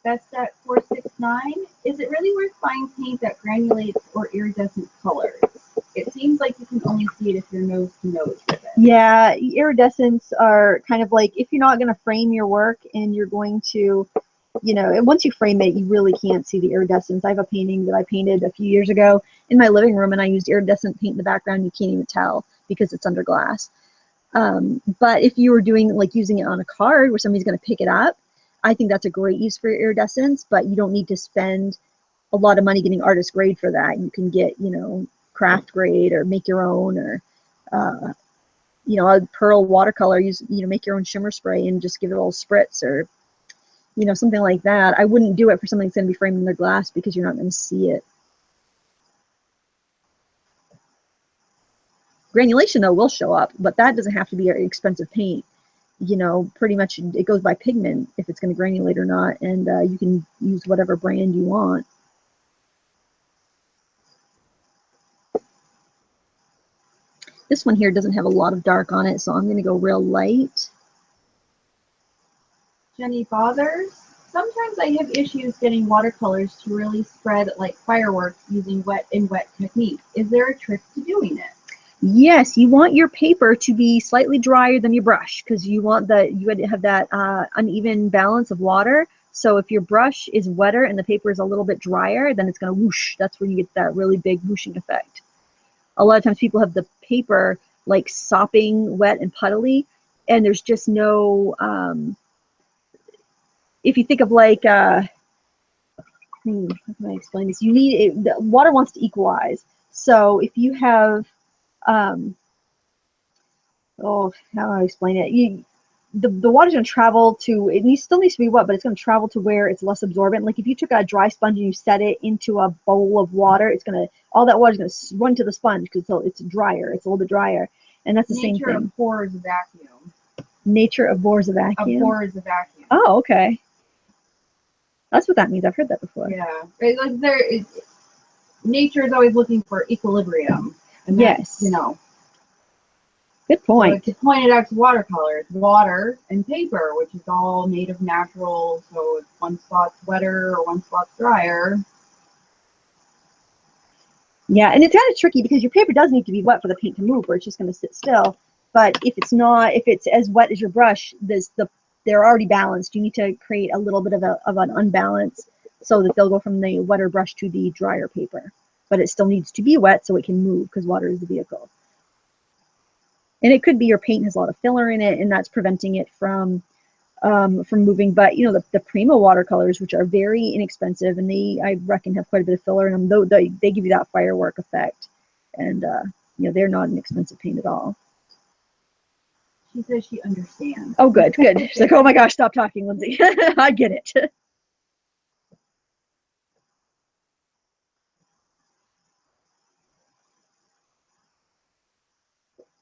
Best at 469, is it really worth buying paint that granulates or iridescent colors? It seems like you can only see it if you're nose to nose with it. Yeah, iridescents are kind of like, if you're not going to frame your work and you're going to, you know, and once you frame it, you really can't see the iridescence. I have a painting that I painted a few years ago in my living room, and I used iridescent paint in the background. You can't even tell because it's under glass. But if you were doing like using it on a card where somebody's going to pick it up, I think that's a great use for iridescence, but you don't need to spend a lot of money getting artist grade for that. You can get, you know, craft grade or make your own, or, you know, a pearl watercolor, use, you know, make your own shimmer spray and just give it a little spritz, or, you know, something like that. I wouldn't do it for something that's going to be framed in their glass because you're not going to see it. Granulation, though, will show up, but that doesn't have to be an expensive paint. You know, pretty much it goes by pigment if it's going to granulate or not, and you can use whatever brand you want. This one here doesn't have a lot of dark on it, so I'm going to go real light. Jenny Bothers, sometimes I have issues getting watercolors to really spread like fireworks using wet technique. Is there a trick to doing it? Yes, you want your paper to be slightly drier than your brush, because you want you had to have that uneven balance of water. So if your brush is wetter and the paper is a little bit drier, then it's going to whoosh. That's where you get that really big whooshing effect. A lot of times people have the paper like sopping wet and puddly, and there's just no, if you think of like, how can I explain this? You need it, the water wants to equalize. So if you have, oh, how do I explain it? The water's going to travel to, still needs to be wet, but it's going to travel to where it's less absorbent. Like if you took a dry sponge and you set it into a bowl of water, it's going to, all that water is going to run to the sponge because it's drier. It's a little bit drier. And that's the same thing. Nature abhors a vacuum. Nature abhors a vacuum? Abhors a vacuum. Oh, okay. That's what that means. I've heard that before. Yeah. Nature is always looking for equilibrium. And yes. You know. Good point. So to point it out to watercolor, it's water and paper, which is all made of natural. So if one spot's wetter or one spot's drier. Yeah, and it's kind of tricky because your paper does need to be wet for the paint to move, or it's just going to sit still. But if it's not, if it's as wet as your brush, they're already balanced. You need to create a little bit of an unbalance so that they'll go from the wetter brush to the drier paper. But it still needs to be wet so it can move, because water is the vehicle. And it could be your paint has a lot of filler in it, and that's preventing it from from moving. But you know, the Prima watercolors, which are very inexpensive, and I reckon have quite a bit of filler in them, though they give you that firework effect, and you know, they're not an expensive paint at all. She says she understands. Oh, good. She's like, oh my gosh, stop talking, Lindsay. I get it.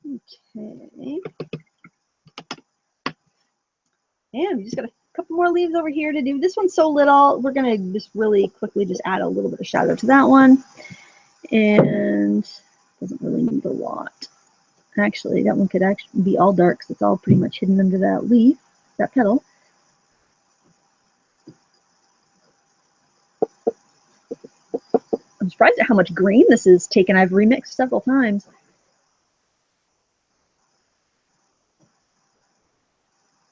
Okay. And we just got a couple more leaves over here to do. This one's so little, we're gonna just really quickly just add a little bit of shadow to that one. And doesn't really need a lot. Actually, that one could actually be all dark, so it's all pretty much hidden under that leaf, that petal. I'm surprised at how much green this is taken. I've remixed several times.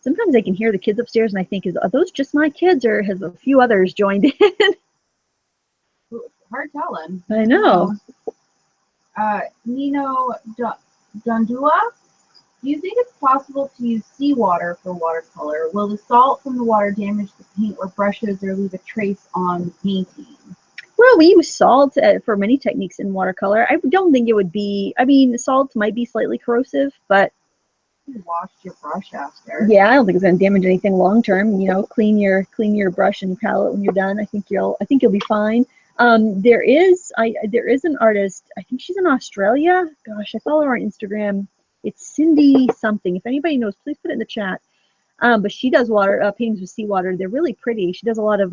Sometimes I can hear the kids upstairs and I think, are those just my kids, or has a few others joined in? Hard telling. I know. Nino Dundua, do you think it's possible to use seawater for watercolor? Will the salt from the water damage the paint or brushes or leave a trace on the painting? Well, we use salt for many techniques in watercolor. I don't think it would be, I mean, salt might be slightly corrosive, but you washed your brush after. Yeah, I don't think it's going to damage anything long term. You know, clean your brush and palette when you're done. I think you'll be fine. There is an artist. I think she's in Australia. Gosh, I follow her on Instagram. It's Cindy something. If anybody knows, please put it in the chat. But she does water paintings with seawater. They're really pretty. She does a lot of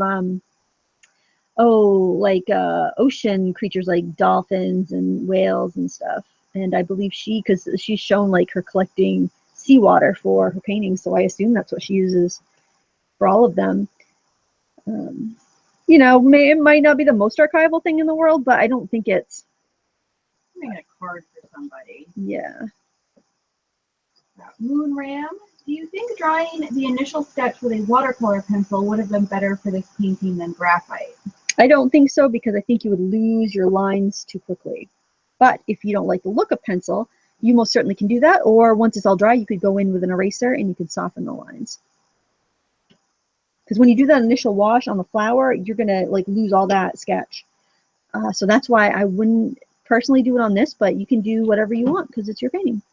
ocean creatures like dolphins and whales and stuff. And I believe because she's shown like her collecting seawater for her paintings, so I assume that's what she uses for all of them. You know, it might not be the most archival thing in the world, but I don't think it's. I'm making a card for somebody. Yeah. Moon Ram, do you think drawing the initial sketch with a watercolor pencil would have been better for this painting than graphite? I don't think so, because I think you would lose your lines too quickly. But if you don't like the look of pencil, you most certainly can do that. Or once it's all dry, you could go in with an eraser and you could soften the lines. Because when you do that initial wash on the flower, you're gonna like lose all that sketch. So that's why I wouldn't personally do it on this, but you can do whatever you want because it's your painting.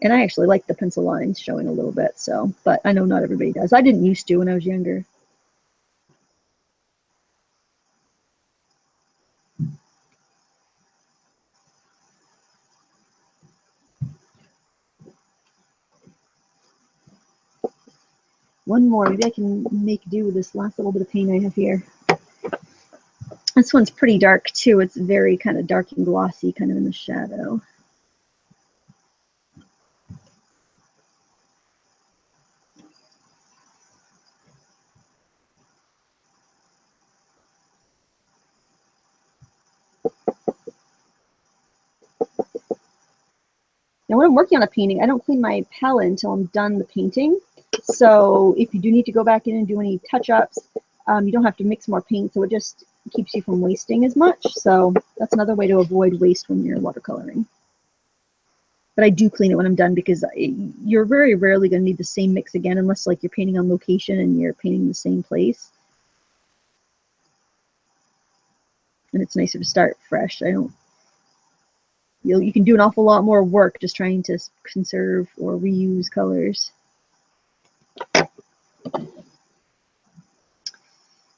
And I actually like the pencil lines showing a little bit, so, but I know not everybody does. I didn't used to when I was younger. One more, maybe I can make do with this last little bit of paint I have here. This one's pretty dark too. It's very kind of dark and glossy, kind of in the shadow. Now when I'm working on a painting, I don't clean my palette until I'm done the painting. So if you do need to go back in and do any touch-ups, you don't have to mix more paint, so it just keeps you from wasting as much. So that's another way to avoid waste when you're watercoloring. But I do clean it when I'm done, because you're very rarely going to need the same mix again, unless like you're painting on location and you're painting the same place. And it's nicer to start fresh. You can do an awful lot more work just trying to conserve or reuse colors.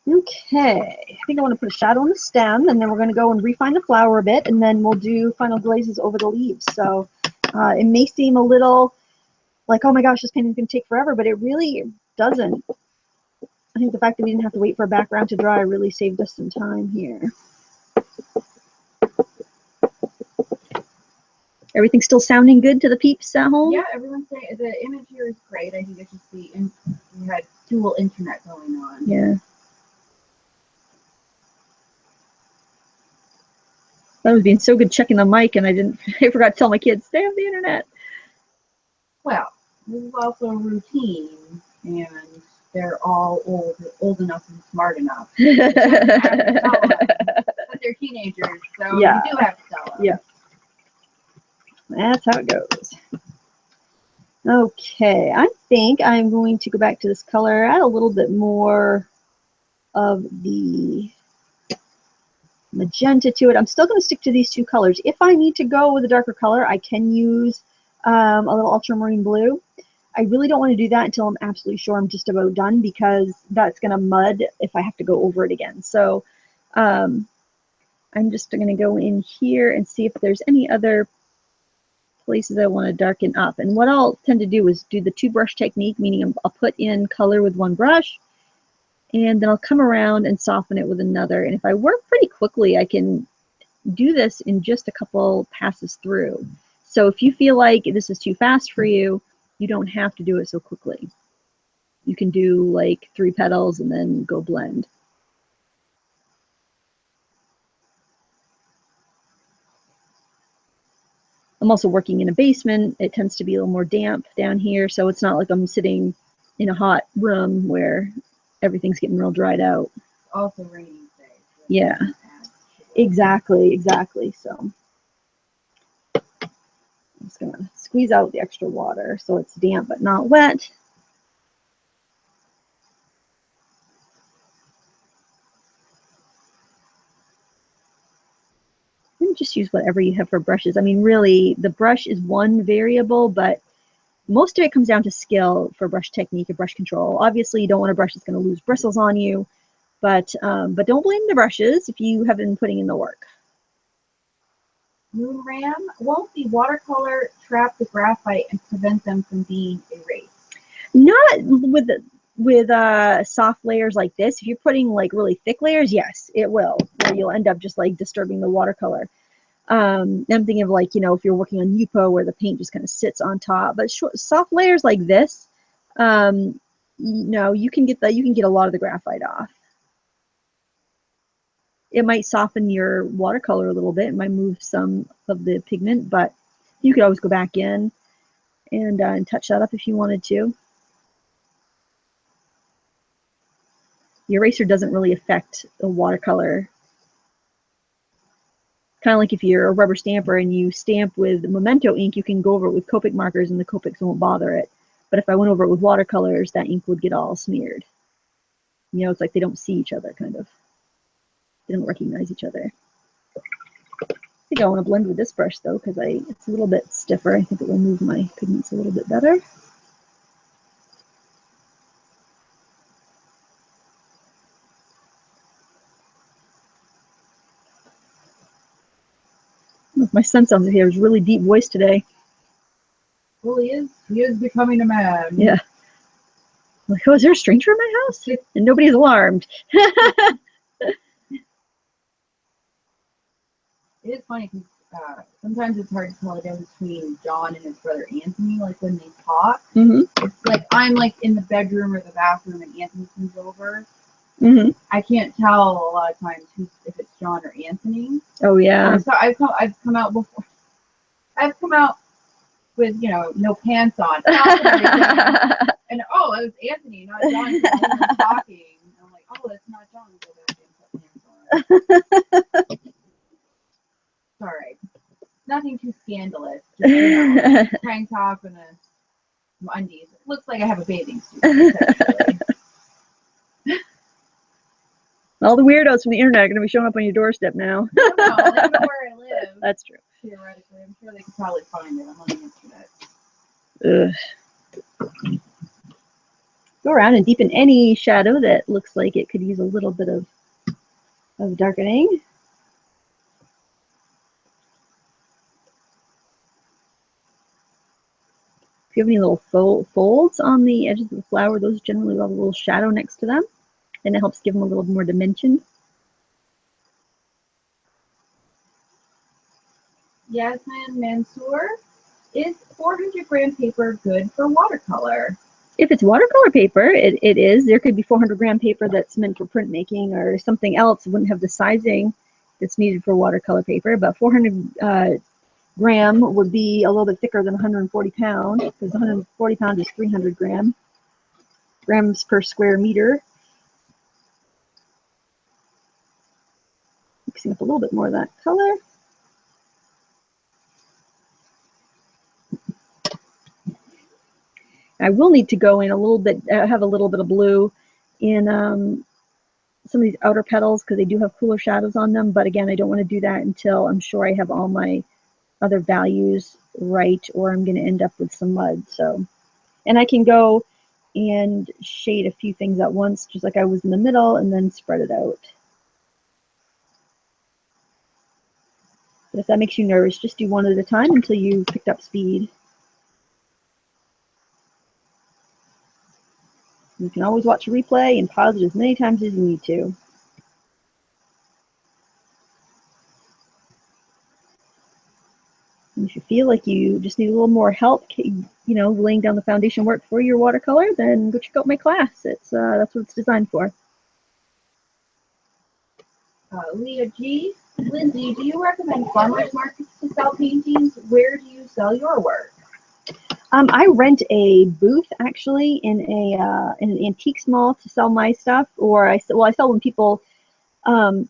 Okay, I think I want to put a shadow on the stem, and then we're going to go and refine the flower a bit, and then we'll do final glazes over the leaves. So it may seem a little like, oh my gosh, this painting's going to take forever, but it really doesn't. I think the fact that we didn't have to wait for a background to dry really saved us some time here. Everything still sounding good to the peeps at home? Yeah, everyone's saying the image here is great. I think it's just we had dual internet going on. Yeah. I was being so good checking the mic, and I forgot to tell my kids, stay off the internet. Well, this is also a routine, and they're all old enough and smart enough. But they're teenagers, so yeah. you do have to tell them. Yeah. That's how it goes. Okay, I think I'm going to go back to this color, add a little bit more of the magenta to it. I'm still going to stick to these two colors. If I need to go with a darker color, I can use a little ultramarine blue. I really don't want to do that until I'm absolutely sure I'm just about done, because that's going to mud if I have to go over it again. So I'm just going to go in here and see if there's any other places I want to darken up. And what I'll tend to do is do the two brush technique, meaning I'll put in color with one brush, and then I'll come around and soften it with another. And if I work pretty quickly, I can do this in just a couple passes through. So if you feel like this is too fast for you, you don't have to do it so quickly. You can do like 3 petals and then go blend. I'm also working in a basement. It tends to be a little more damp down here, so it's not like I'm sitting in a hot room where everything's getting real dried out. Also raining today. So yeah, exactly. So I'm just gonna squeeze out the extra water so it's damp but not wet. And just use whatever you have for brushes. I mean, really, the brush is one variable, but most of it comes down to skill for brush technique and brush control. Obviously, you don't want a brush that's going to lose bristles on you, but don't blame the brushes if you have been putting in the work. Moon Ram, won't the watercolor trap the graphite and prevent them from being erased? Not with soft layers like this. If you're putting like really thick layers, yes, it will. Or you'll end up just like disturbing the watercolor. I'm thinking of like, if you're working on Yupo where the paint just kind of sits on top. But soft layers like this, no, you can get a lot of the graphite off. It might soften your watercolor a little bit. It might move some of the pigment, but you could always go back in and touch that up if you wanted to. The eraser doesn't really affect the watercolor. Kind of like if you're a rubber stamper and you stamp with Memento ink, you can go over it with Copic markers and the Copics won't bother it. But if I went over it with watercolors, that ink would get all smeared. It's like they don't see each other, kind of. They don't recognize each other. I think I want to blend with this brush though, because it's a little bit stiffer. I think it will move my pigments a little bit better. My son sounds like he has a really deep voice today. Well, he is becoming a man. Yeah. Like, oh, is there a stranger in my house? And nobody's alarmed. It is funny because sometimes it's hard to tell the difference between John and his brother Anthony, like when they talk. It's like I'm like in the bedroom or the bathroom and Anthony comes over. I can't tell a lot of times if it's John or Anthony. Oh yeah. So I've come out before. I've come out with no pants on, and oh, it was Anthony, not John. Because we were talking. I'm like, oh, it's not John. Go back and put pants on. Sorry, nothing too scandalous. Just, tank top and some undies. It looks like I have a bathing suit. All the weirdos from the internet are going to be showing up on your doorstep now. No, they know where I live. That's true. Theoretically, I'm sure they could probably find it. I'm on the internet. Ugh. Go around and deepen any shadow that looks like it could use a little bit of darkening. If you have any little folds on the edges of the flower, those generally have a little shadow next to them, and it helps give them a little more dimension. Yasmin Mansour, is 400-gram paper good for watercolor? If it's watercolor paper, it is. There could be 400-gram paper that's meant for printmaking or something else. It wouldn't have the sizing that's needed for watercolor paper, but 400 gram would be a little bit thicker than 140 pound, because 140 pound is 300 grams per square meter. Mixing up a little bit more of that color. I will need to go in a little bit, have a little bit of blue in some of these outer petals because they do have cooler shadows on them. But again, I don't want to do that until I'm sure I have all my other values right, or I'm going to end up with some mud. So, and I can go and shade a few things at once, just like I was in the middle, and then spread it out. But if that makes you nervous, just do one at a time until you picked up speed. You can always watch a replay and pause it as many times as you need to. And if you feel like you just need a little more help, you know, laying down the foundation work for your watercolor, then go check out my class. It's that's what it's designed for. Leah G. Lindsay, do you recommend farmers markets to sell paintings? Where do you sell your work? I rent a booth actually in an antiques mall to sell my stuff, or I sell when people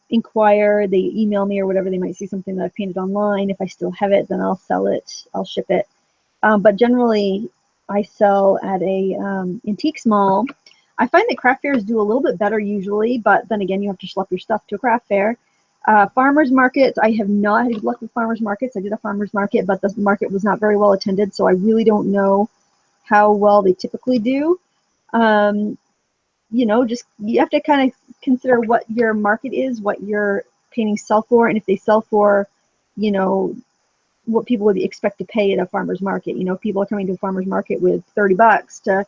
inquire, they email me or whatever. They might see something that I've painted online. If I still have it, then I'll sell it. I'll ship it. But generally, I sell at a antiques mall. I find that craft fairs do a little bit better usually, but then again, you have to schlep your stuff to a craft fair. Farmers markets, I have not had luck with farmers markets. I did a farmers market, but the market was not very well attended, so I really don't know how well they typically do. You know, just you have to kind of consider what your market is, what your paintings sell for, and if they sell for, you know, what people would expect to pay at a farmer's market. You know, if people are coming to a farmer's market with $30 to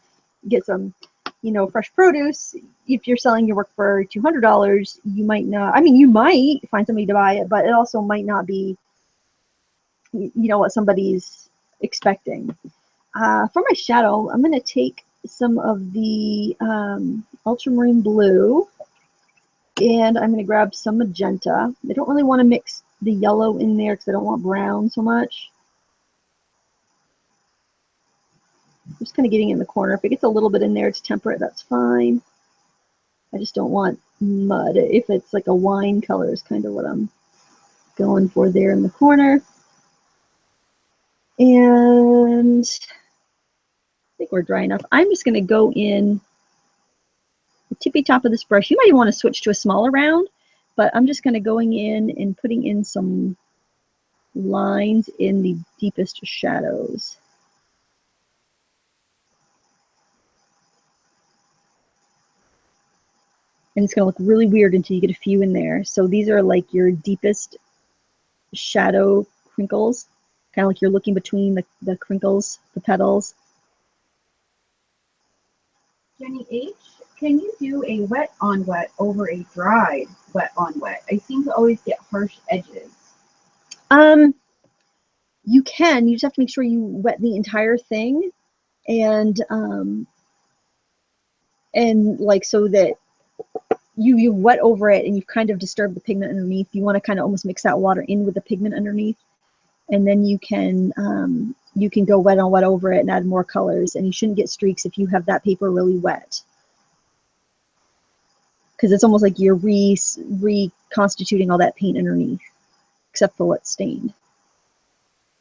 get some, you know, fresh produce. If you're selling your work for $200, you might not, I mean, you might find somebody to buy it, but it also might not be, you know, what somebody's expecting. For my shadow, I'm going to take some of the ultramarine blue, and I'm going to grab some magenta. I don't really want to mix the yellow in there because I don't want brown so much. I'm just kind of getting in the corner. If it gets a little bit in there, it's temperate, that's fine. I just don't want mud. If it's like a wine color is kind of what I'm going for there in the corner. And I think we're dry enough. I'm just going to go in the tippy top of this brush. You might want to switch to a smaller round, but I'm just going to going in and putting in some lines in the deepest shadows. And it's going to look really weird until you get a few in there. So these are like your deepest shadow crinkles, kind of like you're looking between the crinkles, the petals. Jenny H., can you do a wet on wet over a dried wet on wet? I seem to always get harsh edges. You can. You just have to make sure you wet the entire thing, and like so that you wet over it and you've kind of disturbed the pigment underneath. You want to kind of almost mix that water in with the pigment underneath, and then you can go wet on wet over it and add more colors. And you shouldn't get streaks if you have that paper really wet, because it's almost like you're reconstituting all that paint underneath, except for what's stained.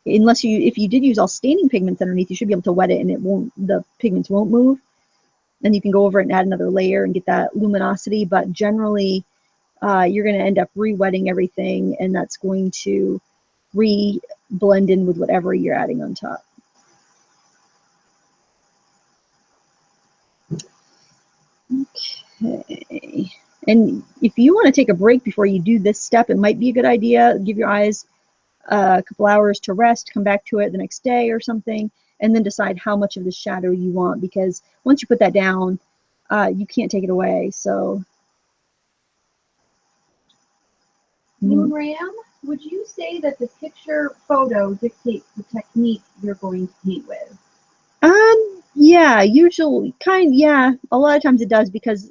Unless if you did use all staining pigments underneath, you should be able to wet it and the pigments won't move. Then you can go over it and add another layer and get that luminosity. But generally, you're going to end up re-wetting everything, and that's going to blend in with whatever you're adding on top. Okay. And if you want to take a break before you do this step, it might be a good idea. Give your eyes a couple hours to rest, come back to it the next day or something, and then decide how much of the shadow you want, because once you put that down, you can't take it away. So, Moon Ram, would you say that the picture photo dictates the technique you're going to paint with? Yeah, usually, yeah, a lot of times it does, because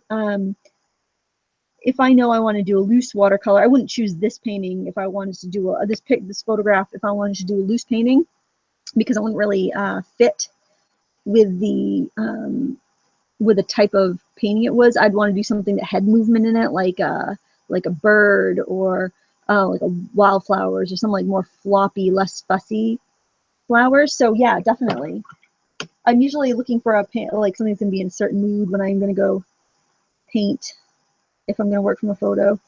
if I know I want to do a loose watercolor, I wouldn't choose this painting if I wanted to do this photograph if I wanted to do a loose painting, because it wouldn't really fit with the type of painting it was. I'd want to do something that had movement in it, like a bird, or like a wildflowers, or something like more floppy, less fussy flowers. So yeah, definitely. I'm usually looking for a paint, like something that's going to be in a certain mood when I'm going to go paint if I'm going to work from a photo.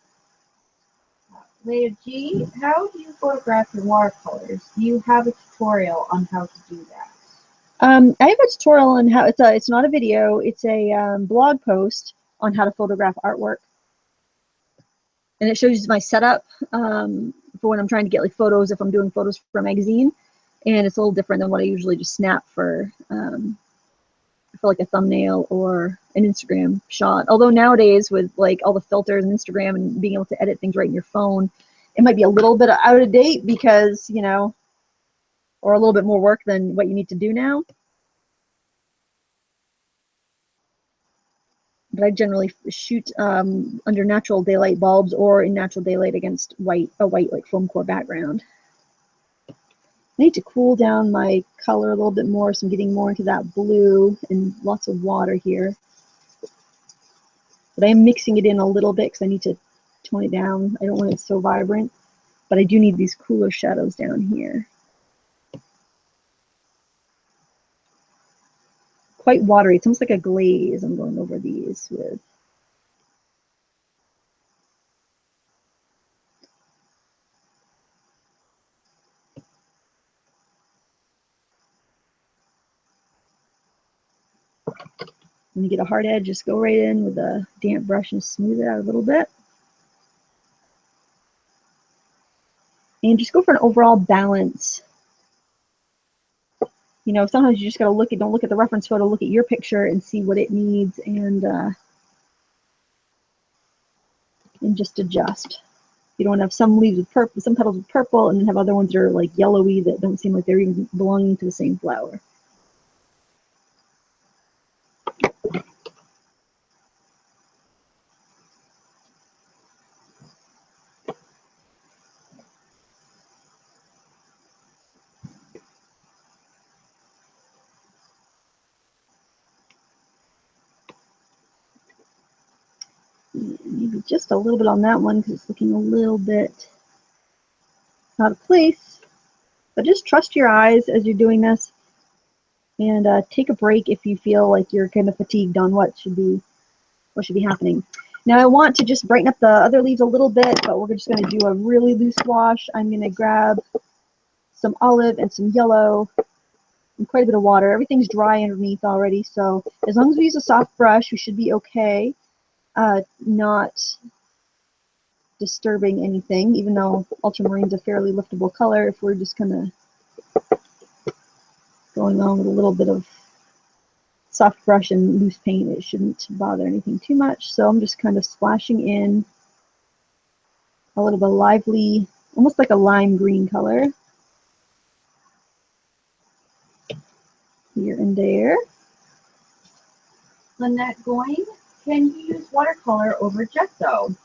Leah G, how do you photograph your watercolors? Do you have a tutorial on how to do that? I have a tutorial on how, it's not a video, it's a blog post on how to photograph artwork. And it shows you my setup for when I'm trying to get like photos, if I'm doing photos for a magazine. And it's a little different than what I usually just snap for like a thumbnail or an Instagram shot. Although nowadays with like all the filters and Instagram and being able to edit things right in your phone, it might be a little bit out of date because, you know, or a little bit more work than what you need to do now. But I generally shoot under natural daylight bulbs or in natural daylight against a white like foam core background. I need to cool down my color a little bit more, so I'm getting more into that blue and lots of water here. But I am mixing it in a little bit because I need to tone it down. I don't want it so vibrant, but I do need these cooler shadows down here. Quite watery. It's almost like a glaze I'm going over these with. When you get a hard edge, just go right in with a damp brush and smooth it out a little bit. And just go for an overall balance. You know, sometimes you just gotta look at, don't look at the reference photo, look at your picture and see what it needs and just adjust. You don't want to have some leaves with purple, some petals with purple, and then have other ones that are like yellowy that don't seem like they're even belonging to the same flower. Maybe just a little bit on that one because it's looking a little bit out of place. But just trust your eyes as you're doing this, and take a break if you feel like you're kind of fatigued on what should be happening. Now I want to just brighten up the other leaves a little bit, but we're just going to do a really loose wash. I'm going to grab some olive and some yellow and quite a bit of water. Everything's dry underneath already, so as long as we use a soft brush, we should be okay. Not disturbing anything, even though ultramarine's a fairly liftable color. If we're just kind of going on with a little bit of soft brush and loose paint, it shouldn't bother anything too much. So I'm just kind of splashing in a little bit of lively, almost like a lime green color here and there. Lynette Goying, can you use watercolor over gesso?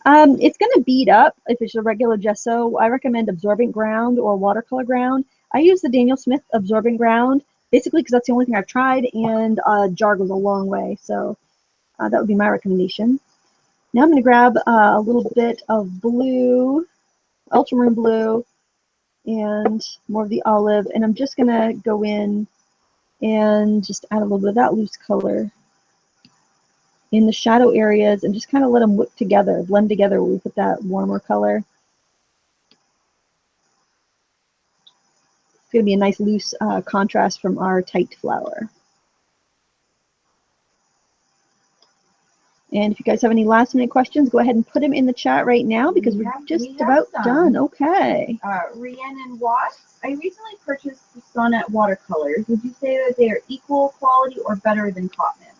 It's going to bead up if it's a regular gesso. I recommend absorbent ground or watercolor ground. I use the Daniel Smith absorbent ground basically because that's the only thing I've tried, and jar goes a long way. So that would be my recommendation. Now I'm going to grab a little bit of blue, ultramarine blue, and more of the olive, and I'm just going to go in and just add a little bit of that loose color in the shadow areas and just kind of let them whip together, blend together when we put that warmer color. It's going to be a nice loose contrast from our tight flower. And if you guys have any last minute questions, go ahead and put them in the chat right now because we're just about done. Okay. Rhiannon Watts, I recently purchased the Sonnet watercolors. Would you say that they are equal quality or better than Cotman's?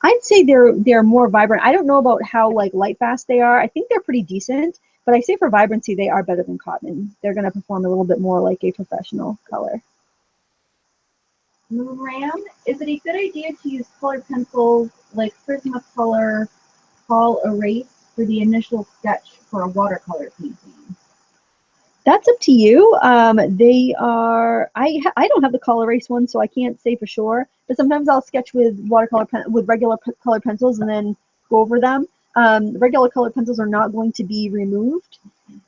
I'd say they're more vibrant. I don't know about how like light fast they are. I think they're pretty decent, but I say for vibrancy they are better than Cotman. They're going to perform a little bit more like a professional color. Moon Ram, is it a good idea to use colored pencils like Prismacolor Fall Erase for the initial sketch for a watercolor painting? That's up to you. They are. I don't have the color erase one, so I can't say for sure. But sometimes I'll sketch with regular colored pencils and then go over them. Regular colored pencils are not going to be removed.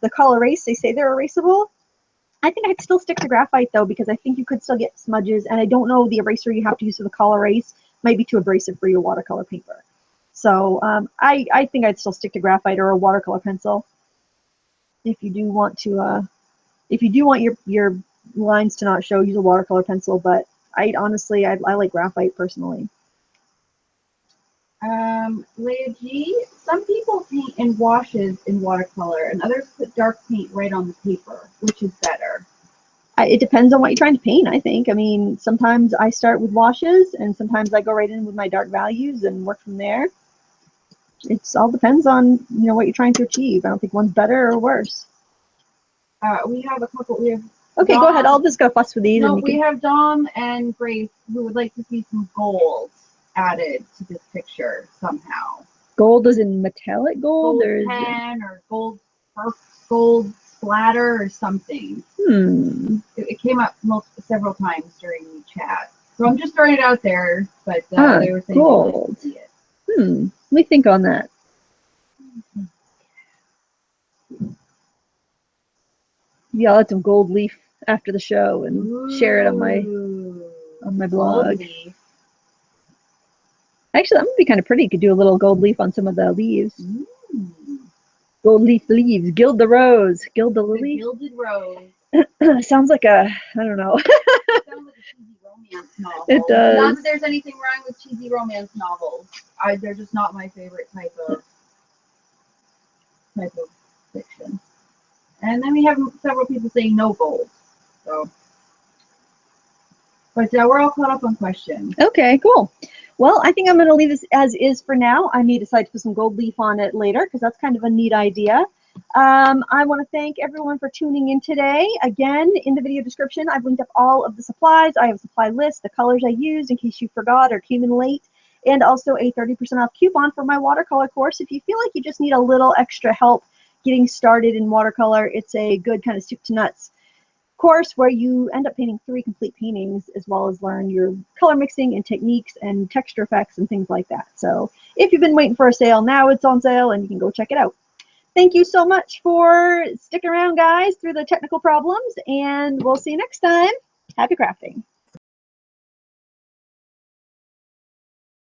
The color erase, they say they're erasable, I think I'd still stick to graphite though, because I think you could still get smudges, and I don't know the eraser you have to use for the col erase might be too abrasive for your watercolor paper. So I think I'd still stick to graphite or a watercolor pencil. If you do want to, if you do want your lines to not show, use a watercolor pencil. But I honestly, I like graphite personally. Leah G, some people paint in washes in watercolor, and others put dark paint right on the paper. Which is better? It depends on what you're trying to paint, I think. I mean, sometimes I start with washes, and sometimes I go right in with my dark values and work from there. It all depends on, you know, what you're trying to achieve. I don't think one's better or worse. We have a couple. We have. Okay, Dom, go ahead. I'll just go fuss with these. No, and we have Dom and Grace who would like to see some gold added to this picture somehow. Gold is in metallic gold, Gold or pen or gold splatter or something. It came up several times during the chat. So I'm just throwing it out there, but they were saying gold. they'd like to see it. Let me think on that. Yeah, I'll add some gold leaf after the show and share it on my blog. Actually, that would be kind of pretty. You could do a little gold leaf on some of the leaves. Gold leaf leaves. Gild the rose. Gild the lily. Gilded rose. Sounds like a, I don't know. It sounds like a cheesy romance novel. It does. Not that there's anything wrong with cheesy romance novels. They're just not my favorite type of fiction. And then we have several people saying no gold. So, but we're all caught up on questions. Okay, cool. Well, I think I'm going to leave this as is for now. I may decide to put some gold leaf on it later, because that's kind of a neat idea. I want to thank everyone for tuning in today. Again, in the video description, I've linked up all of the supplies. I have a supply list, the colors I used in case you forgot or came in late, and also a 30% off coupon for my watercolor course. If you feel like you just need a little extra help getting started in watercolor, it's a good kind of soup to nuts course where you end up painting 3 complete paintings, as well as learn your color mixing and techniques and texture effects and things like that. So if you've been waiting for a sale, now it's on sale and you can go check it out. Thank you so much for sticking around, guys, through the technical problems, and we'll see you next time. Happy crafting.